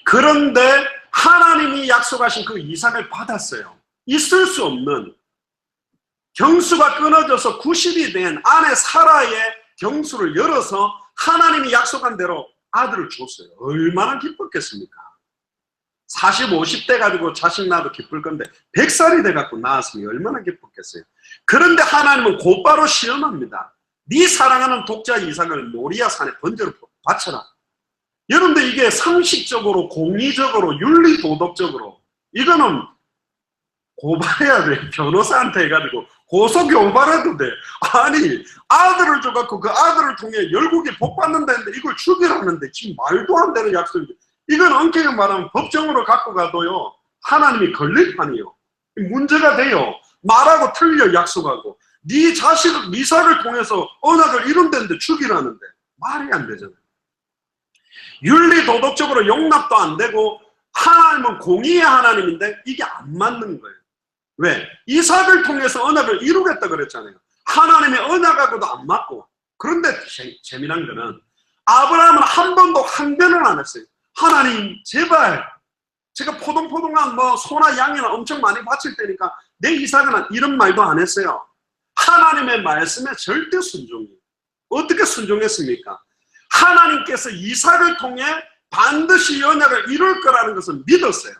그런데 하나님이 약속하신 그 이삭을 받았어요. 있을 수 없는 경수가 끊어져서 90이 된 아내 사라의 경수를 열어서 하나님이 약속한 대로 아들을 줬어요. 얼마나 기뻤겠습니까? 40, 50대 가지고 자식 낳아도 기쁠 건데 100살이 돼갖고 낳았으니 얼마나 기뻤겠어요. 그런데 하나님은 곧바로 시험합니다. 네 사랑하는 독자 이삭을 모리아 산에 번제로 바쳐라. 여러분들 이게 상식적으로 공의적으로 윤리도덕적으로 이거는 고발해야 돼. 변호사한테 해가지고 고소고발해도 돼. 아니 아들을 줘갖고 그 아들을 통해 열국이 복받는다는데 이걸 죽이라는데 지금 말도 안 되는 약속인데 이건 엄격히 말하면 법정으로 갖고 가도요 하나님이 걸릴 판이에요. 문제가 돼요. 말하고 틀려 약속하고 네 자식 이삭을 통해서 언약을 이룬다는데 죽이라는데 말이 안 되잖아요. 윤리도덕적으로 용납도 안 되고 하나님은 공의의 하나님인데 이게 안 맞는 거예요. 왜? 이삭을 통해서 언약을 이루겠다 그랬잖아요. 하나님의 언약하고도 안 맞고. 그런데 재미난 거는 아브라함은 한 번도 항변을 안 했어요. 하나님 제발 제가 포동포동한 뭐 소나 양이나 엄청 많이 바칠 테니까 내 이삭은 이런 말도 안 했어요. 하나님의 말씀에 절대 순종해요. 어떻게 순종했습니까? 하나님께서 이삭을 통해 반드시 언약을 이룰 거라는 것을 믿었어요.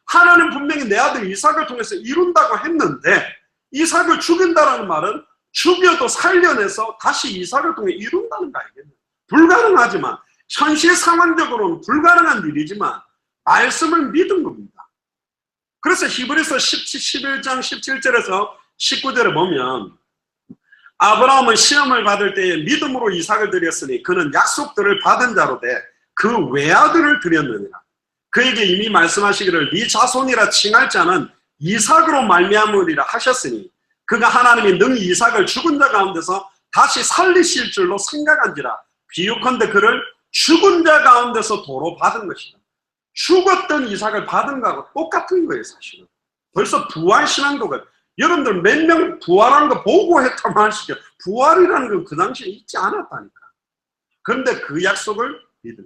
하나님 분명히 내 아들 이삭을 통해서 이룬다고 했는데 이삭을 죽인다는 말은 죽여도 살려내서 다시 이삭을 통해 이룬다는 거 알겠나요? 불가능하지만 현실 상황적으로는 불가능한 일이지만 말씀을 믿은 겁니다. 그래서 히브리서 11장 17절에서 19절에 보면 아브라함은 시험을 받을 때에 믿음으로 이삭을 드렸으니 그는 약속들을 받은 자로 돼 그 외아들을 드렸느니라. 그에게 이미 말씀하시기를 네 자손이라 칭할 자는 이삭으로 말미암으리라 하셨으니 그가 하나님이 능히 이삭을 죽은 자 가운데서 다시 살리실 줄로 생각한지라. 비유컨대 그를 죽은 자 가운데서 도로 받은 것이다. 죽었던 이삭을 받은 거하고 똑같은 거예요. 사실은 벌써 부활신앙도가 여러분들 몇 명 부활한 거 보고 했다면 하시죠. 부활이라는 건 그 당시에 있지 않았다니까. 그런데 그 약속을 믿음,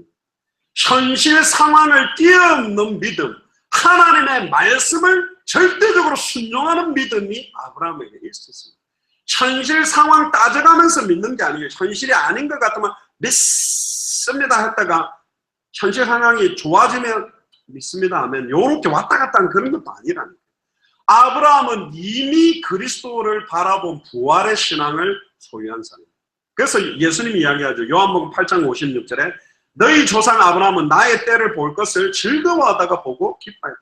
현실 상황을 뛰어넘는 믿음, 하나님의 말씀을 절대적으로 순종하는 믿음이 아브라함에게 있었습니다. 현실 상황 따져가면서 믿는 게 아니에요. 현실이 아닌 것 같으면 믿습니다 했다가 현실 상황이 좋아지면 믿습니다 하면 이렇게 왔다 갔다 하는 그런 것도 아니라니까. 아브라함은 이미 그리스도를 바라본 부활의 신앙을 소유한 사람입니다. 그래서 예수님이 이야기하죠. 요한복음 8장 56절에 너희 조상 아브라함은 나의 때를 볼 것을 즐거워하다가 보고 기뻐했다.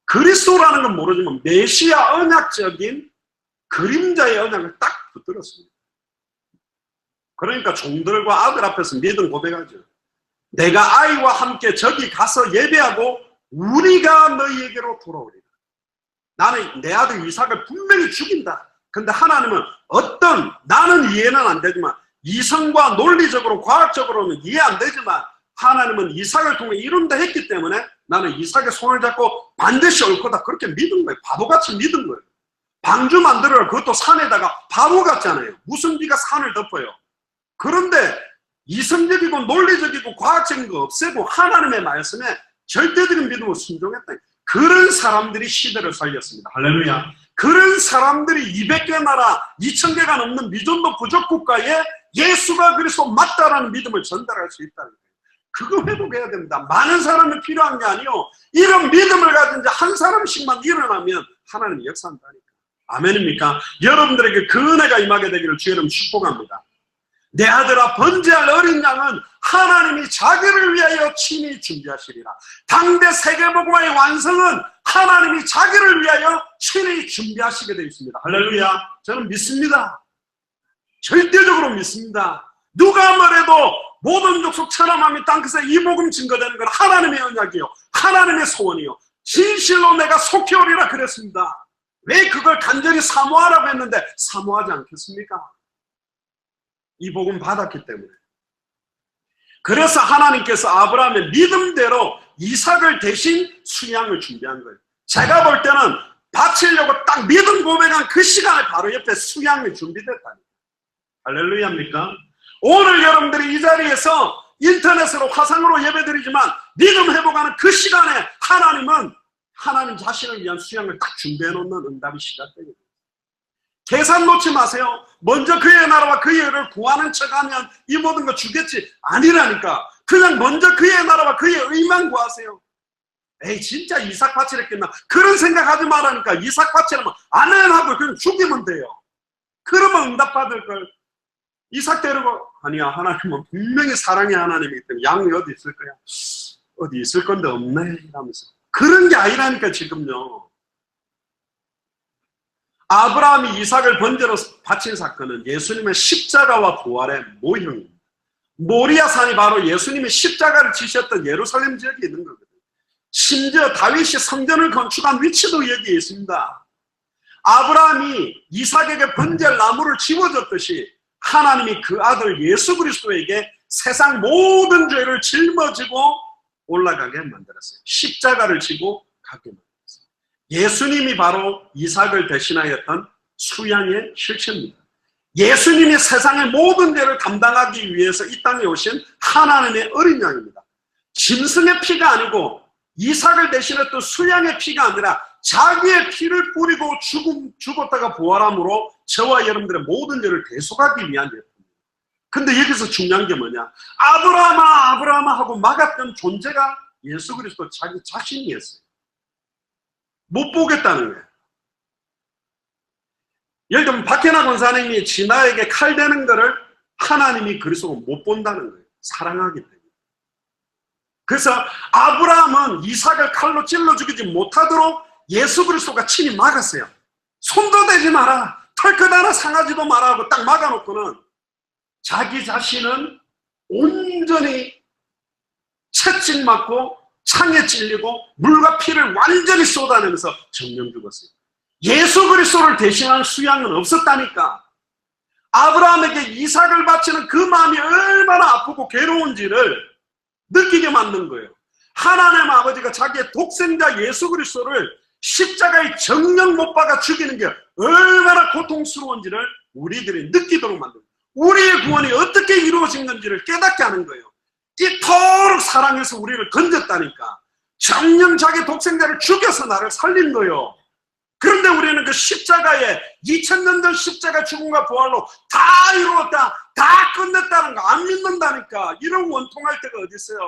그리스도라는 건 모르지만 메시아 언약적인 그림자의 언약을 딱 붙들었습니다. 그러니까 종들과 아들 앞에서 믿음 고백하죠. 내가 아이와 함께 저기 가서 예배하고 우리가 너희에게로 돌아오리라. 나는 내 아들 이삭을 분명히 죽인다. 근데 하나님은 나는 이해는 안 되지만 이성과 논리적으로 과학적으로는 이해 안 되지만 하나님은 이삭을 통해 이룬다 했기 때문에 나는 이삭의 손을 잡고 반드시 올 거다. 그렇게 믿은 거예요. 바보같이 믿은 거예요. 방주 만들어라. 그것도 산에다가 바보 같잖아요. 무슨 비가 산을 덮어요. 그런데 이성적이고 논리적이고 과학적인 거 없애고 하나님의 말씀에 절대적인 믿음으로 순종했다. 그런 사람들이 시대를 살렸습니다. 할렐루야. 그런 사람들이 200개 나라 2000개가 넘는 미존도 부족 국가에 예수가 그리스도 맞다라는 믿음을 전달할 수 있다는 거예요. 그거 회복해야 됩니다. 많은 사람이 필요한 게 아니요. 이런 믿음을 가진 자 한 사람씩만 일어나면 하나님이 역사한다니까. 아멘입니까? 여러분들에게 그 은혜가 임하게 되기를 주의 이름 축복합니다. 내 아들아, 번제할 어린 양은 하나님이 자기를 위하여 친히 준비하시리라. 당대 세계복음화의 완성은 하나님이 자기를 위하여 친히 준비하시게 되어 있습니다. 할렐루야. 저는 믿습니다. 절대적으로 믿습니다. 누가 말해도 모든 족속 천하만민 땅끝에 이 복음 증거되는 건 하나님의 언약이요, 하나님의 소원이요, 진실로 내가 속히 오리라 그랬습니다. 왜 그걸 간절히 사모하라고 했는데 사모하지 않겠습니까? 이 복음 받았기 때문에. 그래서 하나님께서 아브라함의 믿음대로 이삭을 대신 수양을 준비한 거예요. 제가 볼 때는 바치려고 딱 믿음 고백한 그 시간에 바로 옆에 수양이 준비됐다니. 할렐루야입니까? 오늘 여러분들이 이 자리에서 인터넷으로 화상으로 예배드리지만 믿음 회복하는 그 시간에 하나님은 하나님 자신을 위한 수양을 딱 준비해 놓는 응답이 시작됩니다. 계산 놓지 마세요. 먼저 그의 나라와 그의 의를 구하는 척하면 이 모든 거 주겠지. 아니라니까. 그냥 먼저 그의 나라와 그의 의만 구하세요. 에이, 진짜 이삭 바치랬겠나. 그런 생각하지 말라니까. 이삭 바치라면 아멘 하고 그냥 죽이면 돼요. 그러면 응답받을 걸. 이삭 데리고, 아니야, 하나님은 분명히 사랑의 하나님이기 때문에 양이 어디 있을 거야? 어디 있을 건데 없네 이러면서. 그런 게 아니라니까 지금요. 아브라함이 이삭을 번제로 바친 사건은 예수님의 십자가와 부활의 모형입니다. 모리아 산이 바로 예수님이 십자가를 지셨던 예루살렘 지역에 있는 거거든요. 심지어 다윗이 성전을 건축한 위치도 여기에 있습니다. 아브라함이 이삭에게 번제할 나무를 지워줬듯이 하나님이 그 아들 예수 그리스도에게 세상 모든 죄를 짊어지고 올라가게 만들었어요. 십자가를 지고 가게 만들었어요. 예수님이 바로 이삭을 대신하였던 수양의 실체입니다. 예수님이 세상의 모든 죄를 담당하기 위해서 이 땅에 오신 하나님의 어린 양입니다. 짐승의 피가 아니고 이삭을 대신했던 수양의 피가 아니라 자기의 피를 뿌리고 죽었다가 부활함으로 저와 여러분들의 모든 죄를 대속하기 위한 예입니다. 근데 여기서 중요한 게 뭐냐? 아브라함아 아브라함아 하고 막았던 존재가 예수 그리스도 자기 자신이었어요. 못 보겠다는 거예요. 예를 들면 박현아 권사님이 진아에게 칼 대는 거를 하나님이 그리스도가 못 본다는 거예요. 사랑하기 때문에. 그래서 아브라함은 이삭을 칼로 찔러 죽이지 못하도록 예수 그리스도가 친히 막았어요. 손도 대지 마라. 털끝 하나 상하지도 마라 하고 딱 막아놓고는 자기 자신은 온전히 채찍 맞고 창에 찔리고 물과 피를 완전히 쏟아내면서 정령 죽었어요. 예수 그리스도를 대신한 수양은 없었다니까. 아브라함에게 이삭을 바치는 그 마음이 얼마나 아프고 괴로운지를 느끼게 만든 거예요. 하나님 아버지가 자기의 독생자 예수 그리스도를 십자가에 정령 못 박아 죽이는 게 얼마나 고통스러운지를 우리들이 느끼도록 만든 거예요. 우리의 구원이 어떻게 이루어진 건지를 깨닫게 하는 거예요. 이토록 사랑해서 우리를 건졌다니까. 정령 자기 독생자를 죽여서 나를 살린 거예요. 그런데 우리는 그 십자가에 2000년 전 십자가 죽음과 부활로 다 이루었다, 다 끝냈다는 거 안 믿는다니까. 이런 원통할 때가 어디 있어요.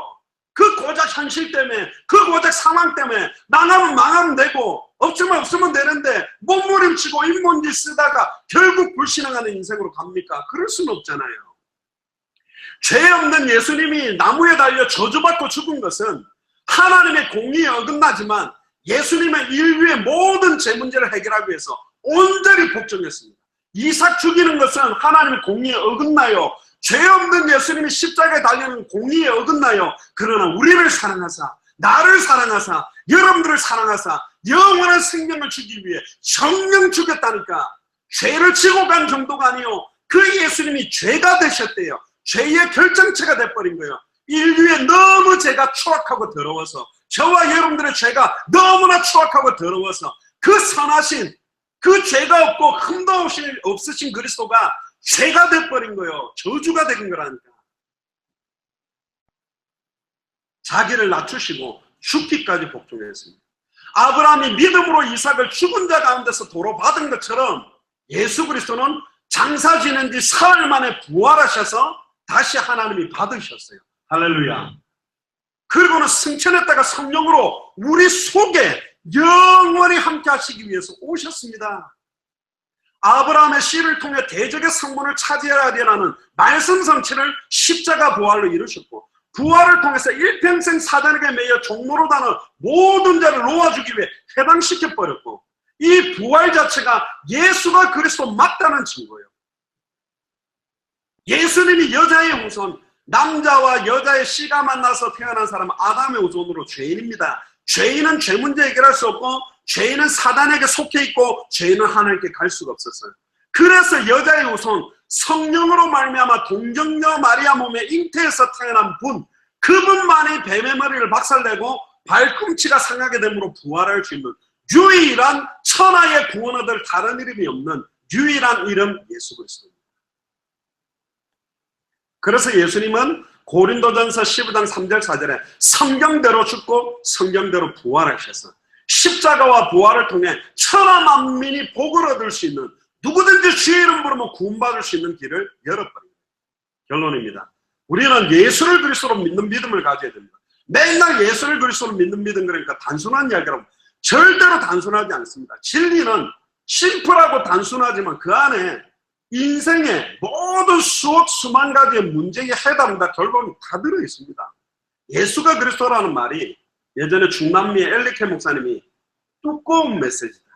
그 고작 현실 때문에, 그 고작 상황 때문에 망하면 망하면 되고 없으면 되는데 몸부림치고 인본지 쓰다가 결국 불신앙하는 인생으로 갑니까? 그럴 수는 없잖아요. 죄 없는 예수님이 나무에 달려 저주받고 죽은 것은 하나님의 공의에 어긋나지만 예수님의 인류의 모든 죄 문제를 해결하기 위해서 온전히 복종했습니다. 이삭 죽이는 것은 하나님의 공의에 어긋나요. 죄 없는 예수님이 십자가에 달리는 공의에 어긋나요. 그러나 우리를 사랑하사, 나를 사랑하사, 여러분들을 사랑하사 영원한 생명을 주기 위해 정령 죽였다니까. 죄를 지고 간 정도가 아니요. 그 예수님이 죄가 되셨대요. 죄의 결정체가 돼버린 거예요. 인류에 너무 죄가 추악하고 더러워서, 저와 여러분들의 죄가 너무나 추악하고 더러워서 그 선하신, 그 죄가 없고 흠도 없으신 그리스도가 죄가 돼버린 거예요. 저주가 된 거라니까. 자기를 낮추시고 죽기까지 복종했습니다. 아브라함이 믿음으로 이삭을 죽은 자 가운데서 도로 받은 것처럼 예수 그리스도는 장사 지낸 지 사흘 만에 부활하셔서 다시 하나님이 받으셨어요. 할렐루야. 그리고는 승천했다가 성령으로 우리 속에 영원히 함께 하시기 위해서 오셨습니다. 아브라함의 씨를 통해 대적의 성문을 차지해야 되라는 말씀 성취를 십자가 부활로 이루셨고, 부활을 통해서 일평생 사단에게 매여 종로로 다는 모든 자를 놓아주기 위해 해방시켜버렸고, 이 부활 자체가 예수가 그리스도 맞다는 증거예요. 예수님이 여자의 후손, 남자와 여자의 씨가 만나서 태어난 사람은 아담의 후손으로 죄인입니다. 죄인은 죄 문제 해결할 수 없고, 죄인은 사단에게 속해 있고, 죄인은 하나님께 갈 수가 없었어요. 그래서 여자의 후손, 성령으로 말미암아 동정녀 마리아 몸에 잉태에서 태어난 분, 그분만이 뱀의 머리를 박살내고 발꿈치가 상하게 되므로 부활할 수 있는 유일한 천하의 구원 얻을 다른 이름이 없는 유일한 이름 예수 그리스도입니다. 그래서 예수님은 고린도전서 15장 3절 4절에 성경대로 죽고 성경대로 부활하셔서 십자가와 부활을 통해 천하 만민이 복을 얻을 수 있는, 누구든지 주의 이름 부르면 구원받을 수 있는 길을 열어버립니다. 결론입니다. 우리는 예수를 그리스도로 믿는 믿음을 가져야 됩니다. 맨날 예수를 그리스도로 믿는 믿음, 그러니까 단순한 이야기라고, 절대로 단순하지 않습니다. 진리는 심플하고 단순하지만 그 안에 인생의 모든 수억 수만 가지의 문제의 해답은 다 결론이 다 들어있습니다. 예수가 그리스도라는 말이 예전에 중남미의 엘리케 목사님이 두꺼운 메시지다,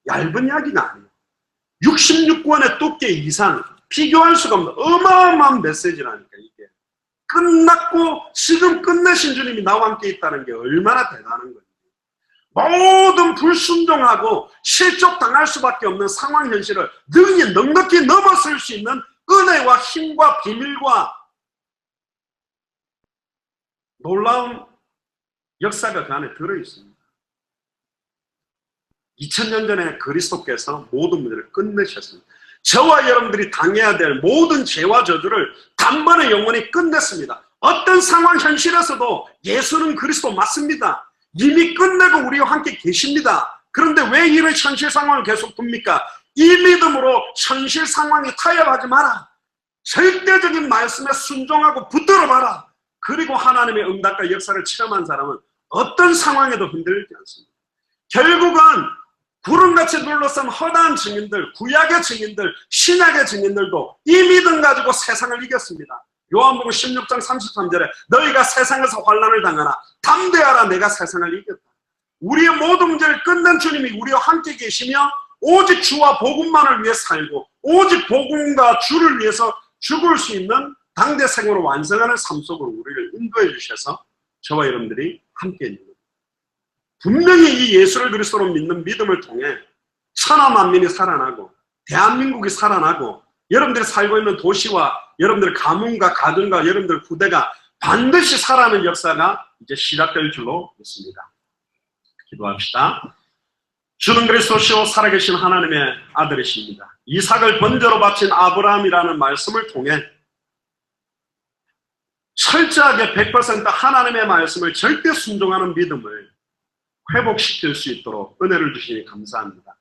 얇은 이야기가 아니에요. 66권의 두께 이상 비교할 수가 없는 어마어마한 메시지라니까. 이게 끝났고 지금 끝내신 주님이 나와 함께 있다는 게 얼마나 대단한 거예요. 모든 불순종하고 실족당할 수밖에 없는 상황 현실을 능히 넉넉히 넘어설 수 있는 은혜와 힘과 비밀과 놀라운 역사가 그 안에 들어있습니다. 2000년 전에 그리스도께서 모든 문제를 끝내셨습니다. 저와 여러분들이 당해야 될 모든 죄와 저주를 단번에 영원히 끝냈습니다. 어떤 상황 현실에서도 예수는 그리스도 맞습니다. 이미 끝내고 우리와 함께 계십니다. 그런데 왜 이런 현실 상황을 계속 둡니까? 이 믿음으로 현실 상황에 타협하지 마라. 절대적인 말씀에 순종하고 붙들어 봐라. 그리고 하나님의 응답과 역사를 체험한 사람은 어떤 상황에도 흔들리지 않습니다. 결국은 구름같이 둘러싼 허다한 증인들, 구약의 증인들, 신약의 증인들도 이 믿음 가지고 세상을 이겼습니다. 요한복음 16장 33절에 너희가 세상에서 환난을 당하나 담대하라, 내가 세상을 이겼다. 우리의 모든 문제를 끝낸 주님이 우리와 함께 계시며 오직 주와 복음만을 위해 살고 오직 복음과 주를 위해서 죽을 수 있는 당대 생으로 완성하는 삶 속으로 우리를 인도해 주셔서 저와 여러분들이 함께 있는 겁니다. 분명히 이 예수를 그리스도로 믿는 믿음을 통해 천하 만민이 살아나고 대한민국이 살아나고 여러분들이 살고 있는 도시와 여러분들의 가문과 가정과 여러분들 후대가 반드시 살아나는 역사가 이제 시작될 줄로 믿습니다. 기도합시다. 주는 그리스도시요 살아계신 하나님의 아들이십니다. 이삭을 번제로 바친 아브라함이라는 말씀을 통해 철저하게 100% 하나님의 말씀을 절대 순종하는 믿음을 회복시킬 수 있도록 은혜를 주시니 감사합니다.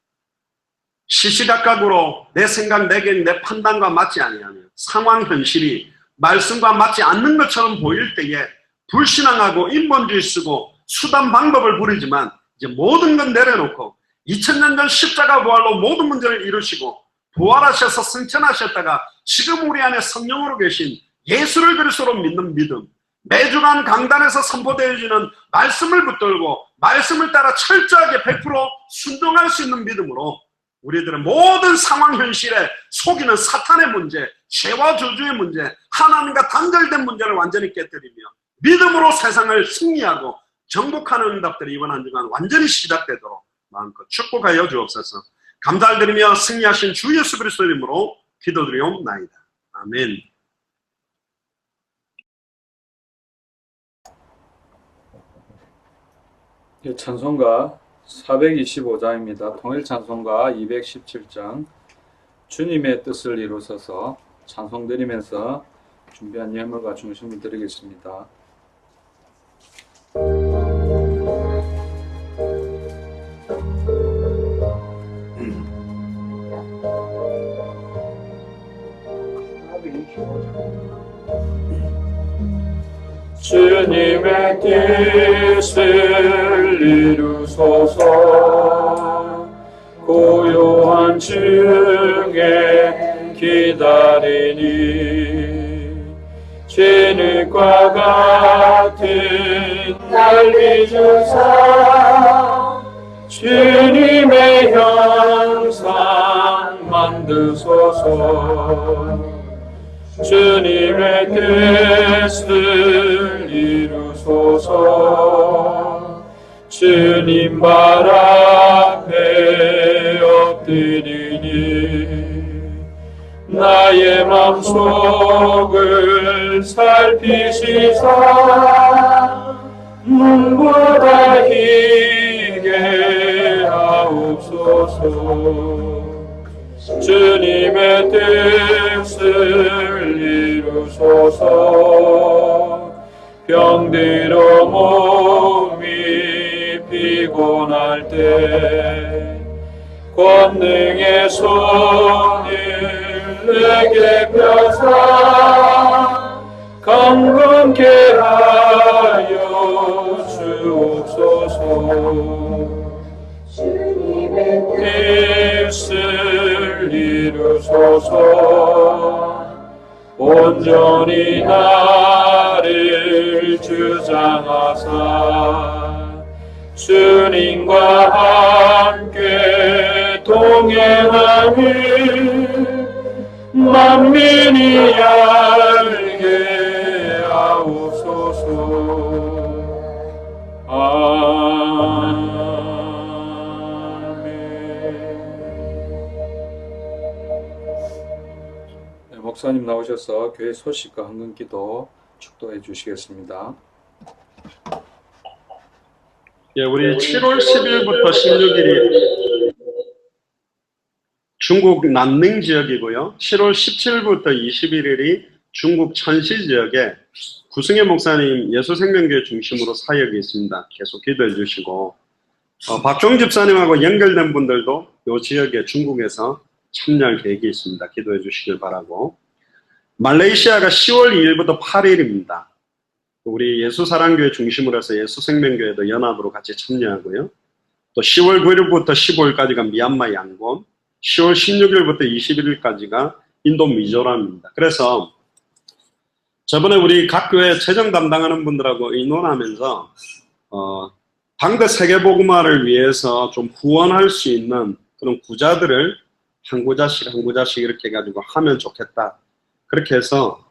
시시각각으로 내 생각, 내 판단과 맞지 아니하며 상황 현실이 말씀과 맞지 않는 것처럼 보일 때에 불신앙하고 인본주의 쓰고 수단 방법을 부리지만 이제 모든 건 내려놓고 2000년 전 십자가 부활로 모든 문제를 이루시고 부활하셔서 승천하셨다가 지금 우리 안에 성령으로 계신 예수를 그리스도로 믿는 믿음, 매주간 강단에서 선포되어지는 말씀을 붙들고 말씀을 따라 철저하게 100% 순종할 수 있는 믿음으로 우리들의 모든 상황 현실에 속이는 사탄의 문제, 죄와 저주의 문제, 하나님과 단절된 문제를 완전히 깨뜨리며 믿음으로 세상을 승리하고 정복하는 응답들이 이번 한 주간 완전히 시작되도록 마음껏 축복하여 주옵소서. 감사를 드리며 승리하신 주 예수 그리스도 이름으로 기도드리옵나이다. 아멘. 예, 찬송가 425장입니다. 통일 찬송가 217장 주님의 뜻을 이루소서 찬송 드리면서 준비한 예물과 중심을 드리겠습니다. 주님의 뜻을 이루소서 고요한 중에 기다리니 진흙과 같은 날이 주사 주님의 형상 만드소서 주님의 뜻을 이루소서 주님 발 앞에 엎드리니 나의 맘속을 살피시사 눈보다 희게 하옵소서 주님의 뜻을 이루소서 병들어 몸이 피곤할 때 권능의 손을 내게 펴사 강건케 하여 주옵소서 주님의 뜻을 이루소서 온전히 나를 주장하사 주님과 함께 동행하니 만민이 알게 하옵소서 목사님 나오셔서 교회 소식과 헌금기도 축도해 주시겠습니다. 예, 우리 7월 10일부터 16일이 중국 난닝 지역이고요. 7월 17일부터 21일이 중국 천시 지역에 구승혜 목사님 예수생명교회 중심으로 사역이 있습니다. 계속 기도해 주시고 박종 집사님하고 연결된 분들도 이 지역에 중국에서 참여할 계획이 있습니다. 기도해 주시길 바라고. 말레이시아가 10월 2일부터 8일입니다. 우리 예수사랑교회 중심으로 해서 예수생명교회도 연합으로 같이 참여하고요. 또 10월 9일부터 15일까지가 미얀마 양곤, 10월 16일부터 21일까지가 인도 미조람입니다. 그래서 저번에 우리 각 교회 재정 담당하는 분들하고 의논하면서 당대 세계복음화를 위해서 좀 후원할 수 있는 그런 구자들을 한 구자씩 이렇게 해가지고 하면 좋겠다. 그렇게 해서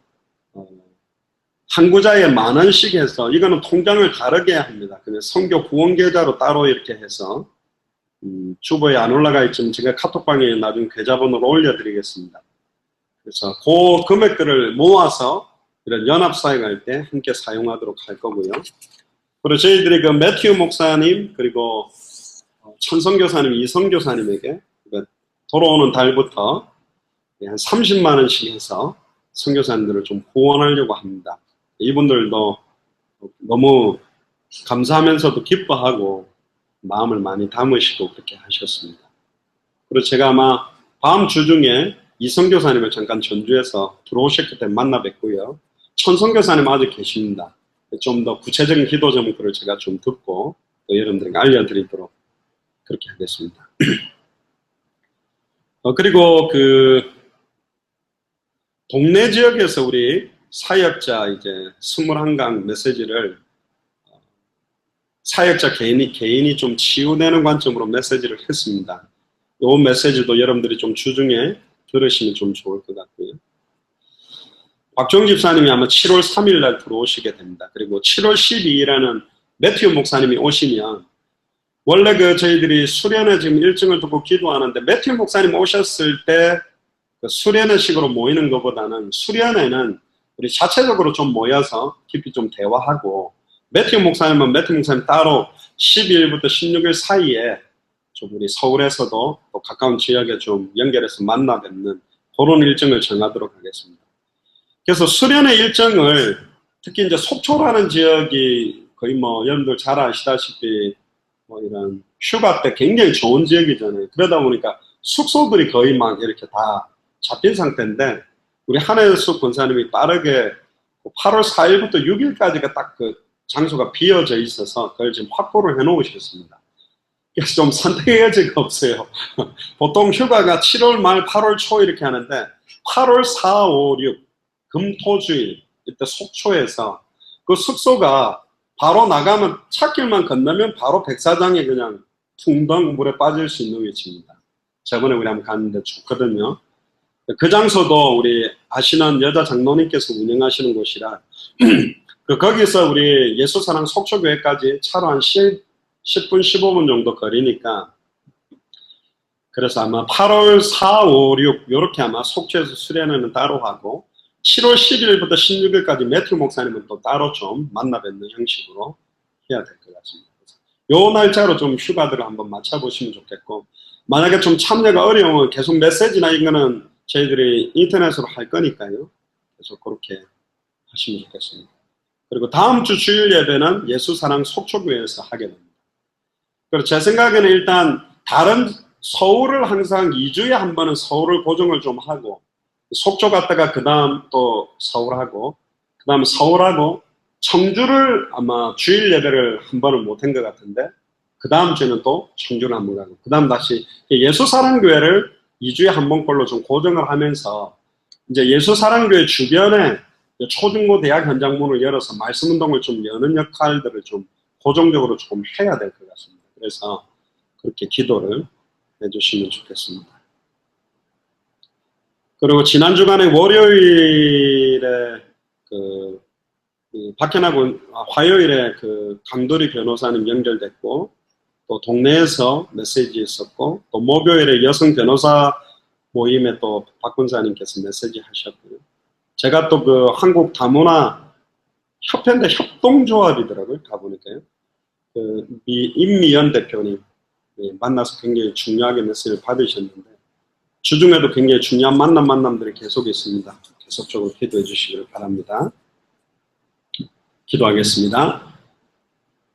한 구자에 10,000원씩 해서 이거는 통장을 다르게 합니다. 그냥 선교 후원 계좌로 따로 이렇게 해서 주보에 안 올라가 있지만 제가 카톡방에 나중에 계좌번호를 올려드리겠습니다. 그래서 그 금액들을 모아서 이런 연합사역할 때 함께 사용하도록 할 거고요. 그리고 저희들이 그 매튜 목사님 그리고 천성교사님, 이성교사님에게 돌아오는 달부터 한 30만 원씩 해서 선교사님들을 좀 후원하려고 합니다. 이분들도 너무 감사하면서도 기뻐하고 마음을 많이 담으시고 그렇게 하셨습니다. 그리고 제가 아마 다음 주 중에 이성교사님을 잠깐 전주에서 들어오셨기 때문에 만나 뵙고요. 천성교사님 아직 계십니다. 좀 더 구체적인 기도 제목들을 제가 좀 듣고 또 여러분들에게 알려드리도록 그렇게 하겠습니다. 그리고 그 동네 지역에서 우리 사역자 이제 21강 메시지를 사역자 개인이 좀 치유되는 관점으로 메시지를 했습니다. 이 메시지도 여러분들이 좀 주중에 들으시면 좀 좋을 것 같고요. 박종 집사님이 아마 7월 3일 날 들어오시게 됩니다. 그리고 7월 12일에는 매튜 목사님이 오시면 원래 그 저희들이 수련회 지금 일정을 두고 기도하는데 매튜 목사님 오셨을 때 그 수련회 식으로 모이는 것보다는 수련회는 우리 자체적으로 좀 모여서 깊이 좀 대화하고 매튜 목사님은 매튜 목사님 따로 12일부터 16일 사이에 좀 우리 서울에서도 또 가까운 지역에 좀 연결해서 만나 뵙는 그런 일정을 정하도록 하겠습니다. 그래서 수련의 일정을 특히 이제 속초라는 지역이 거의 뭐 여러분들 잘 아시다시피 뭐 이런 휴가 때 굉장히 좋은 지역이잖아요. 그러다 보니까 숙소들이 거의 막 이렇게 다 잡힌 상태인데 우리 한혜숙 권사님이 빠르게 8월 4일부터 6일까지가 딱 그 장소가 비어져 있어서 그걸 지금 확보를 해 놓으셨습니다. 그래서 좀 선택의 여지가 없어요. 보통 휴가가 7월 말 8월 초 이렇게 하는데 8월 4, 5, 6 금토주일 이때 속초에서 그 숙소가 바로 나가면 찻길만 건너면 바로 백사장에 그냥 퉁덩 물에 빠질 수 있는 위치입니다. 저번에 우리 한번 갔는데 좋거든요. 그 장소도 우리 아시는 여자 장로님께서 운영하시는 곳이라 거기서 우리 예수사랑 속초교회까지 차로 한 10분 15분 정도 거리니까 그래서 아마 8월 4, 5, 6 이렇게 아마 속초에서 수련회는 따로 하고 7월 10일부터 16일까지 매튜 목사님은 또 따로 좀 만나 뵙는 형식으로 해야 될 것 같습니다. 요 날짜로 좀 휴가들을 한번 맞춰보시면 좋겠고 만약에 좀 참여가 어려우면 계속 메시지나 이거는 저희들이 인터넷으로 할 거니까요. 계속 그렇게 하시면 좋겠습니다. 그리고 다음 주 주일 예배는 예수사랑 속초교회에서 하게 됩니다. 그리고 제 생각에는 일단 다른 서울을 항상 2주에 한 번은 서울을 고정을 좀 하고 속초 갔다가 그 다음 또 서울하고 그 다음 서울하고 청주를 아마 주일 예배를 한 번은 못한 것 같은데 그 다음 주에는 또 청주를 한 번 가고 그 다음 다시 예수사랑교회를 2주에 한 번꼴로 좀 고정을 하면서 이제 예수사랑교회 주변에 초중고 대학 현장문을 열어서 말씀운동을 좀 여는 역할들을 좀 고정적으로 조금 해야 될 것 같습니다. 그래서 그렇게 기도를 해주시면 좋겠습니다. 그리고 지난 주간에 월요일에 박현하고 화요일에 강도리 변호사님 연결됐고 또 동네에서 메시지 있었고 또 목요일에 여성 변호사 모임에 또 박 권사님께서 메시지 하셨고요. 제가 또 한국 다문화 협회인데 협동조합이더라고요. 가보니까요. 임미연 대표님 만나서 굉장히 중요하게 메시지를 받으셨는데 주중에도 굉장히 중요한 만남들이 계속 있습니다. 계속적으로 기도해 주시기를 바랍니다. 기도하겠습니다.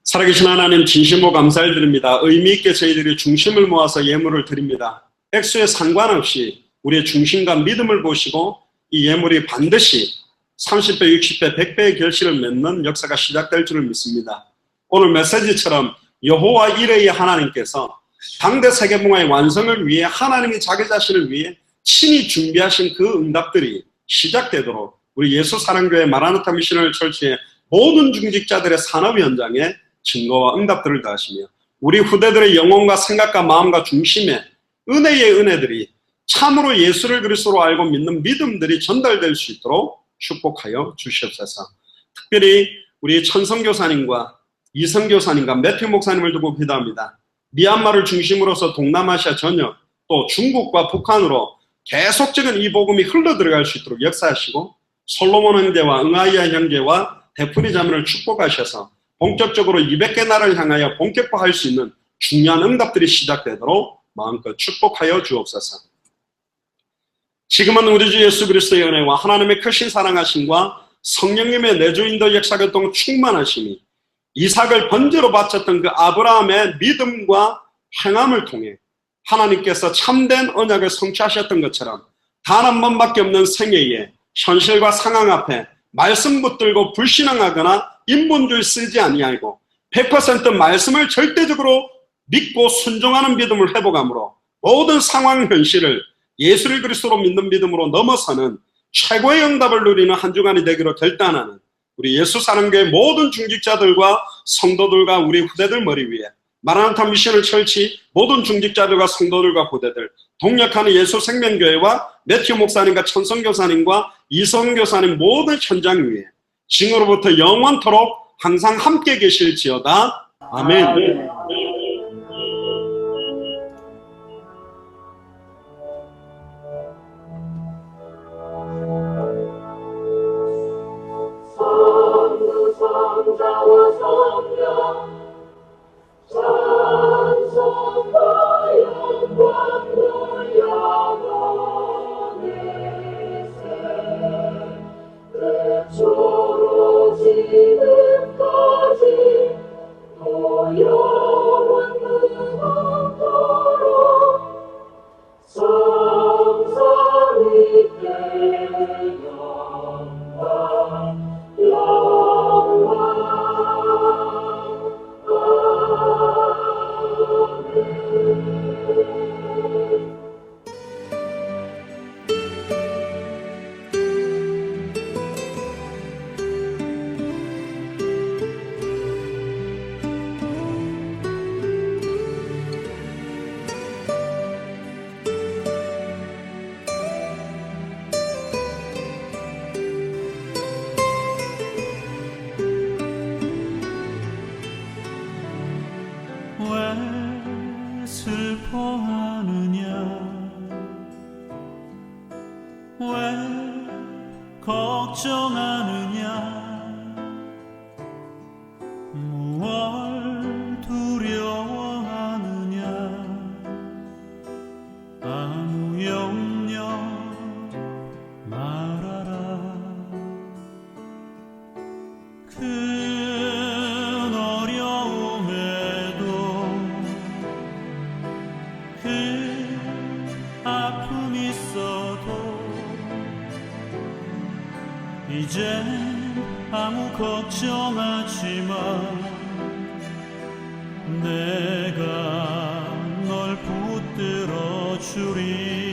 살아계신 하나님 진심으로 감사를 드립니다. 의미 있게 저희들이 중심을 모아서 예물을 드립니다. 액수에 상관없이 우리의 중심과 믿음을 보시고 이 예물이 반드시 30배, 60배, 100배의 결실을 맺는 역사가 시작될 줄을 믿습니다. 오늘 메시지처럼 여호와 이레의 하나님께서 당대 세계봉화의 완성을 위해 하나님이 자기 자신을 위해 친히 준비하신 그 응답들이 시작되도록 우리 예수사랑교회 마라나타 미셔널 철치의 모든 중직자들의 산업 현장에 증거와 응답들을 더하시며 우리 후대들의 영혼과 생각과 마음과 중심에 은혜의 은혜들이 참으로 예수를 그리스도로 알고 믿는 믿음들이 전달될 수 있도록 축복하여 주시옵소서. 특별히 우리 천성교사님과 이성교사님과 매튜 목사님을 두고 기도합니다. 미얀마를 중심으로서 동남아시아 전역 또 중국과 북한으로 계속적인 이 복음이 흘러들어갈 수 있도록 역사하시고 솔로몬 형제와 응아이야 형제와 데프니 자매를 축복하셔서 본격적으로 200개 나라를 향하여 본격화할 수 있는 중요한 응답들이 시작되도록 마음껏 축복하여 주옵소서. 지금은 우리 주 예수 그리스도의 은혜와 하나님의 크신 사랑하심과 성령님의 내주인도 역사교통 충만하심이 이삭을 번제로 바쳤던 그 아브라함의 믿음과 행함을 통해 하나님께서 참된 언약을 성취하셨던 것처럼 단 한 번밖에 없는 생애에 현실과 상황 앞에 말씀 붙들고 불신앙하거나 인본주의 쓰지 아니하고 100% 말씀을 절대적으로 믿고 순종하는 믿음을 회복함으로 모든 상황 현실을 예수를 그리스도로 믿는 믿음으로 넘어서는 최고의 응답을 누리는 한 주간이 되기로 결단하는 우리 예수사랑교회 모든 중직자들과 성도들과 우리 후대들 머리 위에 마라나타 미셔널 철치 모든 중직자들과 성도들과 후대들 동역하는 예수생명교회와 매튜 목사님과 천성교사님과 이성교사님 모든 현장 위에 지금으로부터 영원토록 항상 함께 계실지어다. 아멘. 성자와 성령 왜 걱정하느냐 무얼 두려워하느냐 아무 염려 말아라 큰 어려움에도 큰 아픔이 있어도 이젠 아무 걱정하지 마 내가 널 붙들어 주리